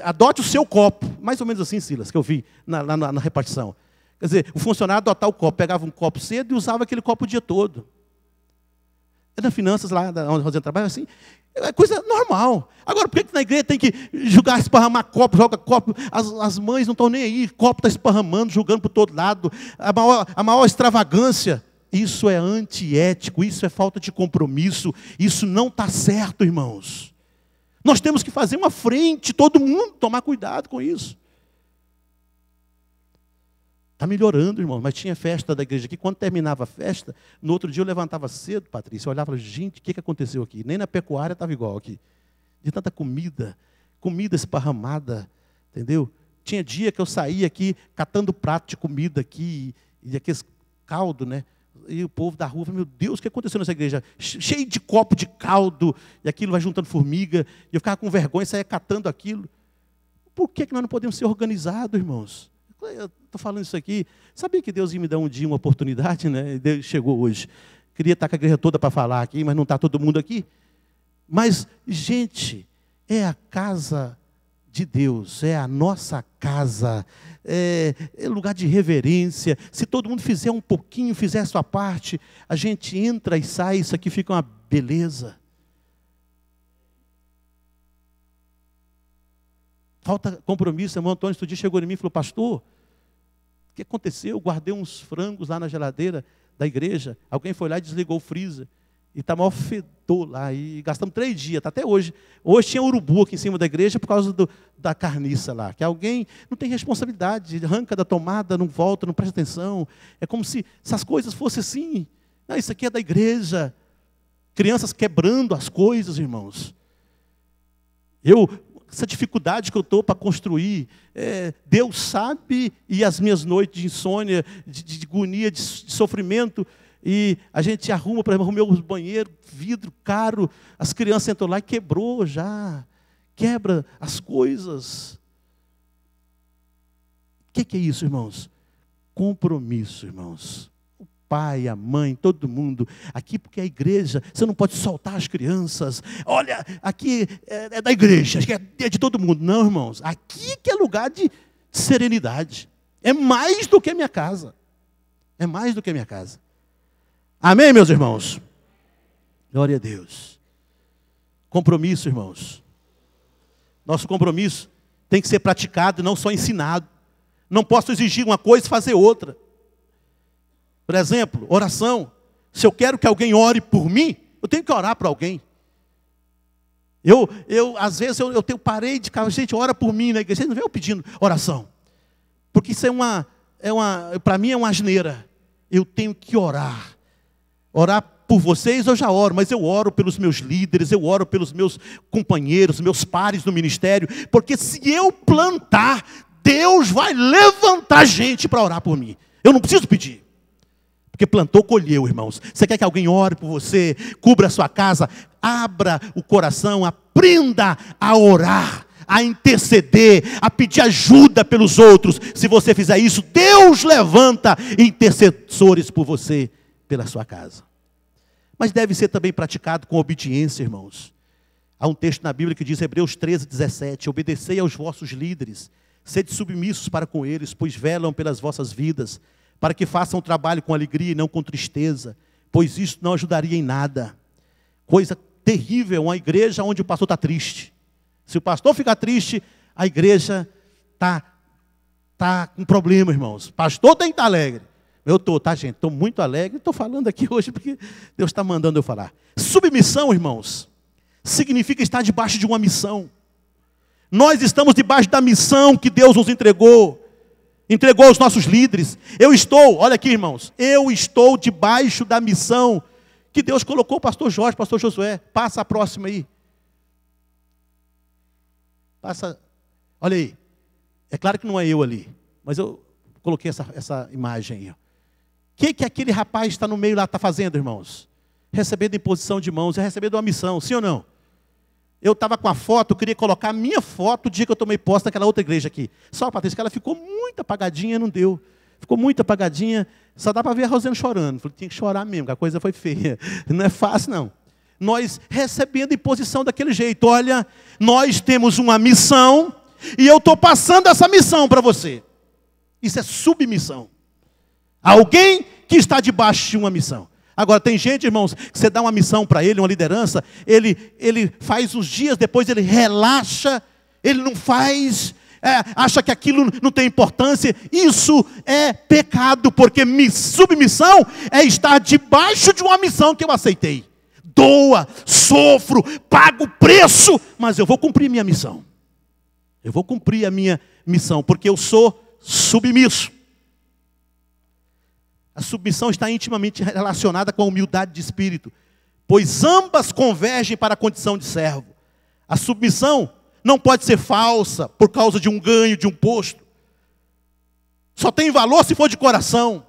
[SPEAKER 1] adote o seu copo. Mais ou menos assim, Silas, que eu vi na repartição. Quer dizer, o funcionário adotava o copo, pegava um copo cedo e usava aquele copo o dia todo. Na finanças lá, onde o Rosana trabalha, assim, é coisa normal. Agora, por que na igreja tem que jogar, esparramar copo, joga copo? As mães não estão nem aí, copo está esparramando, jogando para todo lado. A maior extravagância. Isso é antiético, isso é falta de compromisso, isso não está certo, irmãos. Nós temos que fazer uma frente, todo mundo tomar cuidado com isso. Está melhorando, irmão, mas tinha festa da igreja aqui. Quando terminava a festa, no outro dia eu levantava cedo, Patrícia, eu olhava e falava, gente, o que aconteceu aqui? Nem na pecuária estava igual aqui. De tanta comida esparramada, entendeu? Tinha dia que eu saía aqui, catando prato de comida aqui, e aqueles caldo, né? E o povo da rua, meu Deus, o que aconteceu nessa igreja? Cheio de copo de caldo, e aquilo vai juntando formiga, e eu ficava com vergonha e saía catando aquilo. Por que nós não podemos ser organizados, irmãos? Eu estou falando isso aqui. Sabia que Deus ia me dar um dia uma oportunidade, né? Deus chegou hoje. Queria estar com a igreja toda para falar aqui, mas não está todo mundo aqui. Mas, gente, é a casa de Deus, é a nossa casa, é lugar de reverência. Se todo mundo fizer um pouquinho, fizer a sua parte, a gente entra e sai, isso aqui fica uma beleza. Falta compromisso. O irmão Antônio, outro dia chegou em mim e falou, pastor, o que aconteceu? Eu guardei uns frangos lá na geladeira da igreja. Alguém foi lá e desligou o freezer. E está maior fedor lá. E gastamos 3 dias, tá até hoje. Hoje tinha urubu aqui em cima da igreja por causa da carniça lá. Que alguém não tem responsabilidade, arranca da tomada, não volta, não presta atenção. É como se essas coisas fossem assim. Não, isso aqui é da igreja. Crianças quebrando as coisas, irmãos. Essa dificuldade que eu estou para construir, Deus sabe, e as minhas noites de insônia, de agonia, de sofrimento, e a gente arruma, para arrumar os banheiros, vidro caro, as crianças entram lá e quebrou já, quebra as coisas. O que é isso, irmãos? Compromisso, irmãos. O pai, a mãe, todo mundo. Aqui porque é a igreja, você não pode soltar as crianças. Olha, aqui é da igreja, aqui é de todo mundo. Não, irmãos, aqui que é lugar de serenidade. É mais do que a minha casa. É mais do que a minha casa. Amém, meus irmãos? Glória a Deus. Compromisso, irmãos. Nosso compromisso tem que ser praticado e não só ensinado. Não posso exigir uma coisa e fazer outra. Por exemplo, oração. Se eu quero que alguém ore por mim, eu tenho que orar por alguém. Às vezes, eu tenho parei de ficar, gente, ora por mim na igreja. Vocês não vêm pedindo oração. Porque isso para mim é uma asneira. Eu tenho que orar. Orar por vocês eu já oro, mas eu oro pelos meus líderes, eu oro pelos meus companheiros, meus pares no ministério. Porque se eu plantar, Deus vai levantar gente para orar por mim. Eu não preciso pedir. Porque plantou, colheu, irmãos. Você quer que alguém ore por você, cubra a sua casa? Abra o coração, aprenda a orar, a interceder, a pedir ajuda pelos outros. Se você fizer isso, Deus levanta intercessores por você, pela sua casa. Mas deve ser também praticado com obediência, irmãos. Há um texto na Bíblia que diz, Hebreus 13:17, obedecei aos vossos líderes, sede submissos para com eles, pois velam pelas vossas vidas, para que façam o trabalho com alegria e não com tristeza, pois isso não ajudaria em nada. Coisa terrível, uma igreja onde o pastor está triste. Se o pastor ficar triste, a igreja está com problema, irmãos. O pastor tem que estar alegre. Eu estou, tá, gente? Estou muito alegre. Estou falando aqui hoje porque Deus está mandando eu falar. Submissão, irmãos, significa estar debaixo de uma missão. Nós estamos debaixo da missão que Deus nos entregou. Entregou aos nossos líderes. Olha aqui, irmãos. Eu estou debaixo da missão que Deus colocou o pastor Jorge, pastor Josué. Passa a próxima aí. Passa. Olha aí. É claro que não é eu ali. Mas eu coloquei essa imagem aí. O que aquele rapaz está no meio lá está fazendo, irmãos? Recebendo imposição de mãos. É recebendo uma missão. Sim ou não? Eu estava com a foto, eu queria colocar a minha foto o dia que eu tomei posse naquela outra igreja aqui. Só, Patrícia, que ela ficou muito apagadinha, não deu. Ficou muito apagadinha, só dá para ver a Rosana chorando. Falei, tinha que chorar mesmo, que a coisa foi feia. Não é fácil, não. Nós recebendo imposição daquele jeito. Olha, nós temos uma missão e eu estou passando essa missão para você. Isso é submissão. Alguém que está debaixo de uma missão. Agora, tem gente, irmãos, que você dá uma missão para ele, uma liderança, ele faz uns dias, depois ele relaxa, ele não faz, acha que aquilo não tem importância. Isso é pecado, porque submissão é estar debaixo de uma missão que eu aceitei. Doa, sofro, pago preço, mas eu vou cumprir minha missão. Eu vou cumprir a minha missão, porque eu sou submisso. A submissão está intimamente relacionada com a humildade de espírito, pois ambas convergem para a condição de servo. A submissão não pode ser falsa por causa de um ganho, de um posto. Só tem valor se for de coração.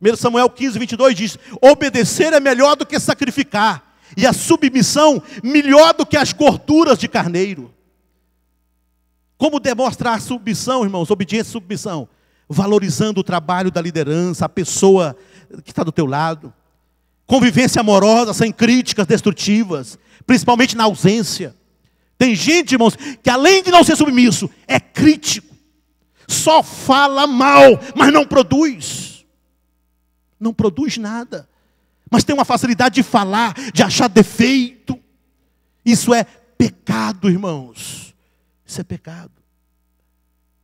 [SPEAKER 1] 1 Samuel 15:22 diz, obedecer é melhor do que sacrificar, e a submissão melhor do que as gorduras de carneiro. Como demonstrar a submissão, irmãos? Obediência e submissão. Valorizando o trabalho da liderança, a pessoa que está do teu lado. Convivência amorosa, sem críticas destrutivas, principalmente na ausência. Tem gente, irmãos, que além de não ser submisso, é crítico. Só fala mal, mas não produz. Não produz nada. Mas tem uma facilidade de falar, de achar defeito. Isso é pecado, irmãos. Isso é pecado.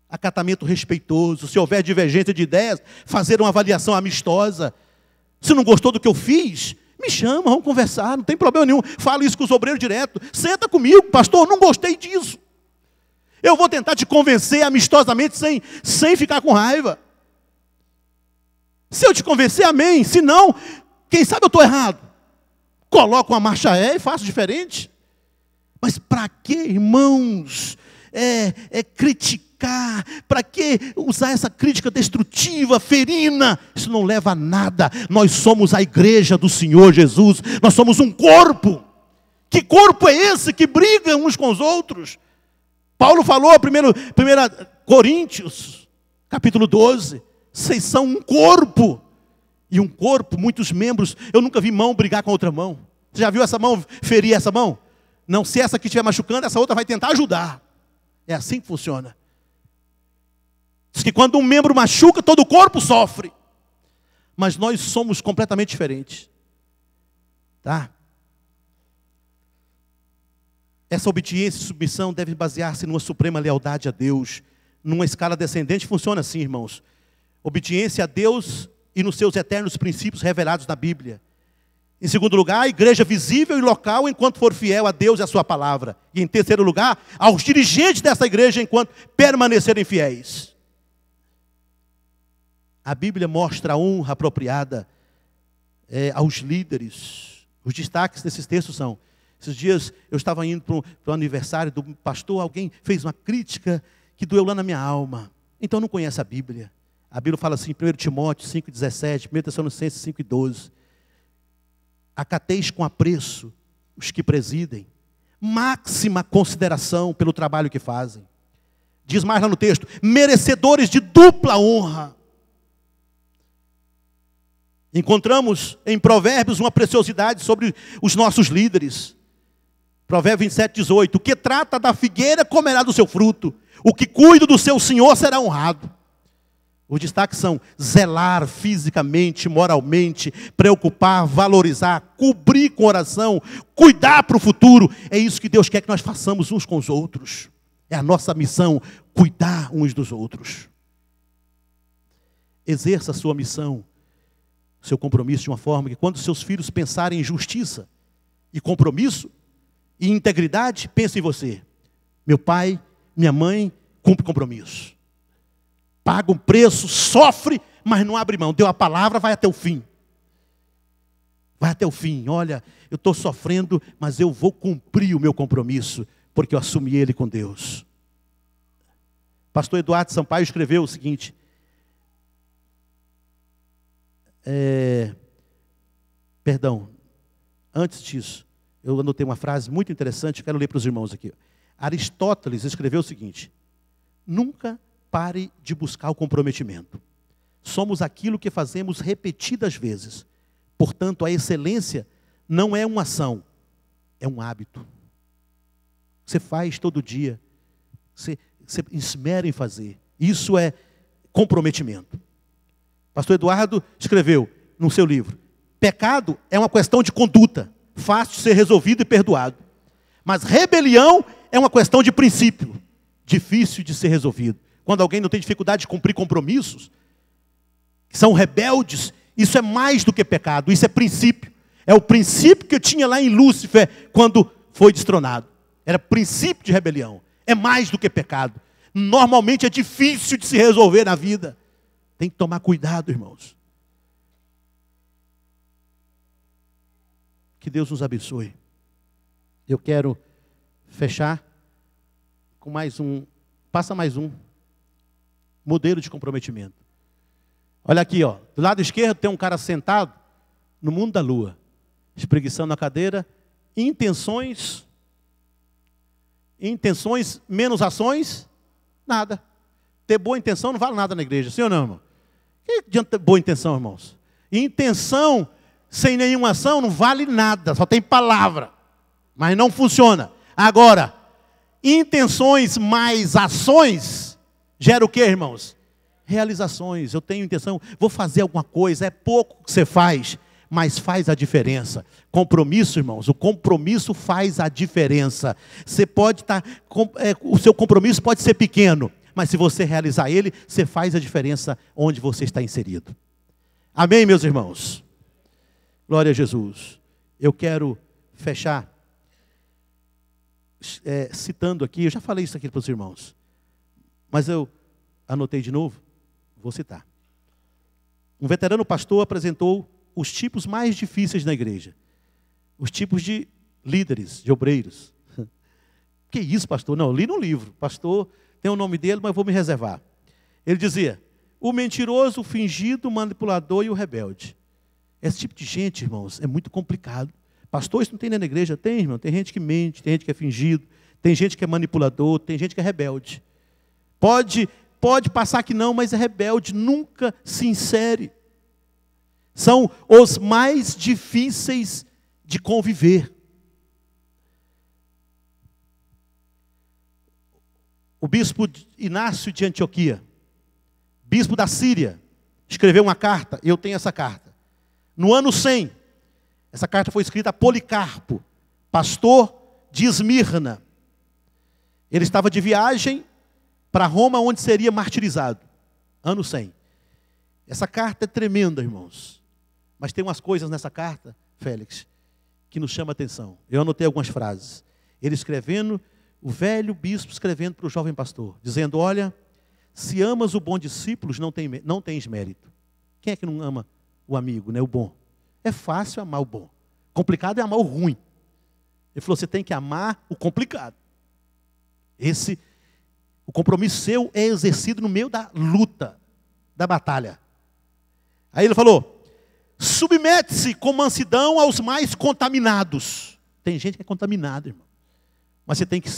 [SPEAKER 1] Acatamento respeitoso. Se houver divergência de ideias, fazer uma avaliação amistosa. Se não gostou do que eu fiz, me chama, vamos conversar, não tem problema nenhum. Falo isso com os obreiros direto. Senta comigo, pastor, não gostei disso. Eu vou tentar te convencer amistosamente, sem ficar com raiva. Se eu te convencer, amém. Se não, quem sabe eu estou errado. Coloco uma marcha ré e faço diferente. Mas para que, irmãos, criticar? Para que usar essa crítica destrutiva, ferina? Isso não leva a nada. Nós somos a igreja do Senhor Jesus. Nós somos um corpo. Que corpo é esse que briga uns com os outros? Paulo falou, 1 Coríntios, capítulo 12. Vocês são um corpo. E um corpo, muitos membros. Eu nunca vi mão brigar com outra mão. Você já viu essa mão ferir essa mão? Não, se essa aqui estiver machucando, essa outra vai tentar ajudar. É assim que funciona. Diz que quando um membro machuca, todo o corpo sofre. Mas nós somos completamente diferentes. Tá? Essa obediência e submissão deve basear-se numa suprema lealdade a Deus. Numa escala descendente funciona assim, irmãos. Obediência a Deus e nos seus eternos princípios revelados na Bíblia. Em segundo lugar, a igreja visível e local enquanto for fiel a Deus e a sua palavra. E em terceiro lugar, aos dirigentes dessa igreja enquanto permanecerem fiéis. A Bíblia mostra a honra apropriada aos líderes. Os destaques desses textos são: esses dias eu estava indo para o aniversário do pastor, alguém fez uma crítica que doeu lá na minha alma. Então não conhece a Bíblia. A Bíblia fala assim, 1 Timóteo 5,17, 1 Tessalonicenses 5,12. Acateis com apreço os que presidem, máxima consideração pelo trabalho que fazem. Diz mais lá no texto, merecedores de dupla honra. Encontramos em Provérbios uma preciosidade sobre os nossos líderes. Provérbios 27,18. O que trata da figueira comerá do seu fruto. O que cuida do seu senhor será honrado. Os destaques são zelar fisicamente, moralmente, preocupar, valorizar, cobrir com oração, cuidar para o futuro. É isso que Deus quer que nós façamos uns com os outros. É a nossa missão, cuidar uns dos outros. Exerça a sua missão, seu compromisso de uma forma que quando seus filhos pensarem em justiça e compromisso e integridade, pense em você. Meu pai, minha mãe, cumpre compromisso. Paga um preço, sofre, mas não abre mão. Deu a palavra, vai até o fim. Vai até o fim. Olha, eu estou sofrendo, mas eu vou cumprir o meu compromisso, porque eu assumi ele com Deus. Pastor Eduardo Sampaio escreveu o seguinte. Antes disso, eu anotei uma frase muito interessante, quero ler para os irmãos aqui. Aristóteles escreveu o seguinte: nunca pare de buscar o comprometimento. Somos aquilo que fazemos repetidas vezes. Portanto, a excelência não é uma ação, é um hábito. Você faz todo dia. Você esmera em fazer. Isso é comprometimento. Pastor Eduardo escreveu no seu livro: pecado é uma questão de conduta, fácil de ser resolvido e perdoado. Mas rebelião é uma questão de princípio, difícil de ser resolvido. Quando alguém não tem dificuldade de cumprir compromissos, são rebeldes, isso é mais do que pecado, isso é princípio. É o princípio que tinha lá em Lúcifer quando foi destronado. Era princípio de rebelião. É mais do que pecado. Normalmente é difícil de se resolver na vida. Tem que tomar cuidado, irmãos. Que Deus nos abençoe. Eu quero fechar com mais um. Passa mais um. Modelo de comprometimento. Olha aqui, ó. Do lado esquerdo tem um cara sentado no mundo da lua, espreguiçando na cadeira. Intenções menos ações, nada. Ter boa intenção não vale nada na igreja, sim ou não, irmão? Que adianta ter boa intenção, irmãos? Intenção sem nenhuma ação não vale nada, só tem palavra, mas não funciona. Agora, intenções mais ações gera o que, irmãos? Realizações. Eu tenho intenção, vou fazer alguma coisa, é pouco que você faz, mas faz a diferença. Compromisso, irmãos, o compromisso faz a diferença. Você pode estar, o seu compromisso pode ser pequeno, mas se você realizar ele, você faz a diferença onde você está inserido. Amém, meus irmãos? Glória a Jesus. Eu quero fechar citando aqui, eu já falei isso aqui para os irmãos, mas eu anotei de novo, vou citar. Um veterano pastor apresentou os tipos mais difíceis na igreja. Os tipos de líderes, de obreiros. Que isso, pastor? Não, eu li no livro. Pastor, tem o nome dele, mas vou me reservar. Ele dizia: o mentiroso, o fingido, o manipulador e o rebelde. Esse tipo de gente, irmãos, é muito complicado. Pastor, isso não tem nem na igreja? Tem, irmão. Tem gente que mente, tem gente que é fingido, tem gente que é manipulador, tem gente que é rebelde. Pode passar que não, mas é rebelde, nunca se insere. São os mais difíceis de conviver. O bispo Inácio de Antioquia, bispo da Síria, escreveu uma carta, eu tenho essa carta. No ano 100, essa carta foi escrita a Policarpo, pastor de Esmirna. Ele estava de viagem para Roma, onde seria martirizado. Ano 100. Essa carta é tremenda, irmãos. Mas tem umas coisas nessa carta, Félix, que nos chama a atenção. Eu anotei algumas frases. Ele escrevendo, o velho bispo escrevendo para o jovem pastor, dizendo, olha, se amas o bom discípulo, não tens mérito. Quem é que não ama o amigo, né, o bom? É fácil amar o bom. Complicado é amar o ruim. Ele falou, você tem que amar o complicado. O compromisso seu é exercido no meio da luta, da batalha. Aí ele falou, submete-se com mansidão aos mais contaminados. Tem gente que é contaminada, irmão. Mas você tem que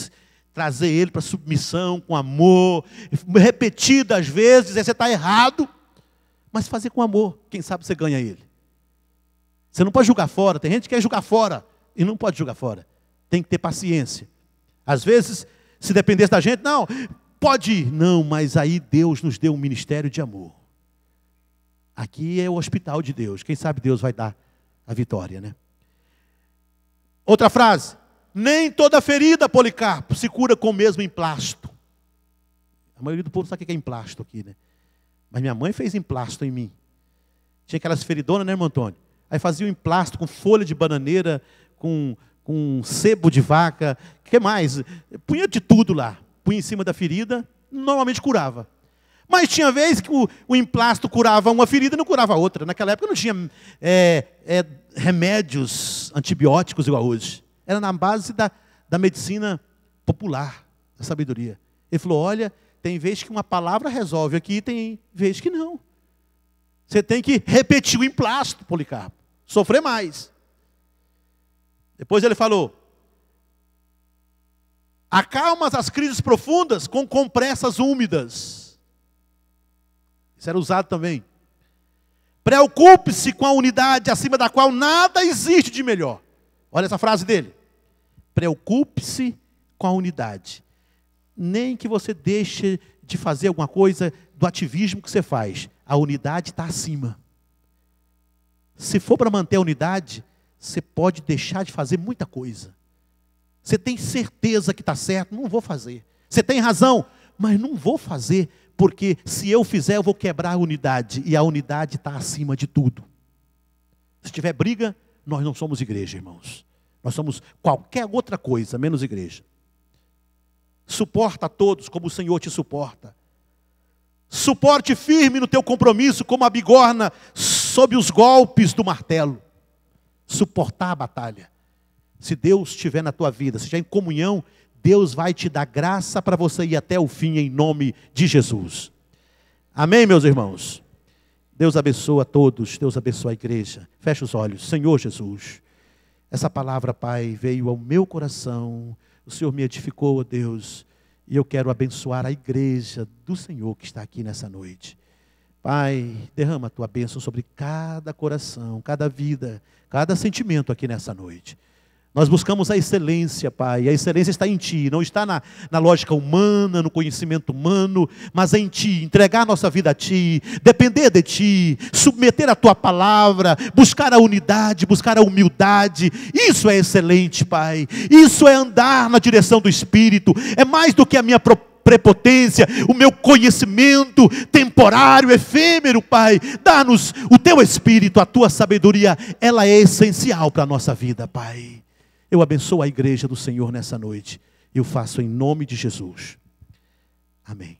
[SPEAKER 1] trazer ele para submissão, com amor, repetidas vezes, dizer, você está errado, mas fazer com amor. Quem sabe você ganha ele. Você não pode julgar fora, tem gente que quer julgar fora, e não pode julgar fora. Tem que ter paciência. Às vezes, se dependesse da gente, não, pode ir. Não, mas aí Deus nos deu um ministério de amor. Aqui é o hospital de Deus. Quem sabe Deus vai dar a vitória, né? Outra frase. Nem toda ferida, Policarpo, se cura com o mesmo emplasto. A maioria do povo sabe o que é emplasto aqui, né? Mas minha mãe fez emplasto em mim. Tinha aquelas feridonas, né, irmão Antônio? Aí fazia um emplasto com folha de bananeira, com sebo de vaca. O que mais? Punha de tudo lá. Punha em cima da ferida, normalmente curava. Mas tinha vezes que o emplasto curava uma ferida e não curava a outra. Naquela época não tinha remédios antibióticos igual hoje. Era na base da medicina popular, da sabedoria. Ele falou, olha, tem vezes que uma palavra resolve aqui, tem vezes que não. Você tem que repetir o emplasto, Policarpo. Sofrer mais. Depois ele falou, acalmas as crises profundas com compressas úmidas. Isso era usado também. Preocupe-se com a unidade acima da qual nada existe de melhor. Olha essa frase dele. Preocupe-se com a unidade. Nem que você deixe de fazer alguma coisa do ativismo que você faz. A unidade está acima. Se for para manter a unidade, você pode deixar de fazer muita coisa. Você tem certeza que está certo? Não vou fazer. Você tem razão, mas não vou fazer, porque se eu fizer, eu vou quebrar a unidade. E a unidade está acima de tudo. Se tiver briga, nós não somos igreja, irmãos. Nós somos qualquer outra coisa, menos igreja. Suporta a todos como o Senhor te suporta. Suporte firme no teu compromisso, como a bigorna sob os golpes do martelo. Suportar a batalha. Se Deus estiver na tua vida, se estiver em comunhão, Deus vai te dar graça para você ir até o fim, em nome de Jesus. Amém, meus irmãos? Deus abençoa a todos, Deus abençoa a igreja. Fecha os olhos. Senhor Jesus, essa palavra, Pai, veio ao meu coração. O Senhor me edificou, ó Deus, e eu quero abençoar a igreja do Senhor que está aqui nessa noite. Pai, derrama a tua bênção sobre cada coração, cada vida, cada sentimento aqui nessa noite. Nós buscamos a excelência, Pai, a excelência está em Ti, não está na lógica humana, no conhecimento humano, mas em Ti, entregar a nossa vida a Ti, depender de Ti, submeter a Tua palavra, buscar a unidade, buscar a humildade. Isso é excelente, Pai, isso é andar na direção do Espírito, é mais do que a minha prepotência, o meu conhecimento temporário, efêmero, Pai. Dá-nos o Teu Espírito, a Tua sabedoria, ela é essencial para a nossa vida, Pai. Eu abençoo a igreja do Senhor nessa noite. Eu faço em nome de Jesus. Amém.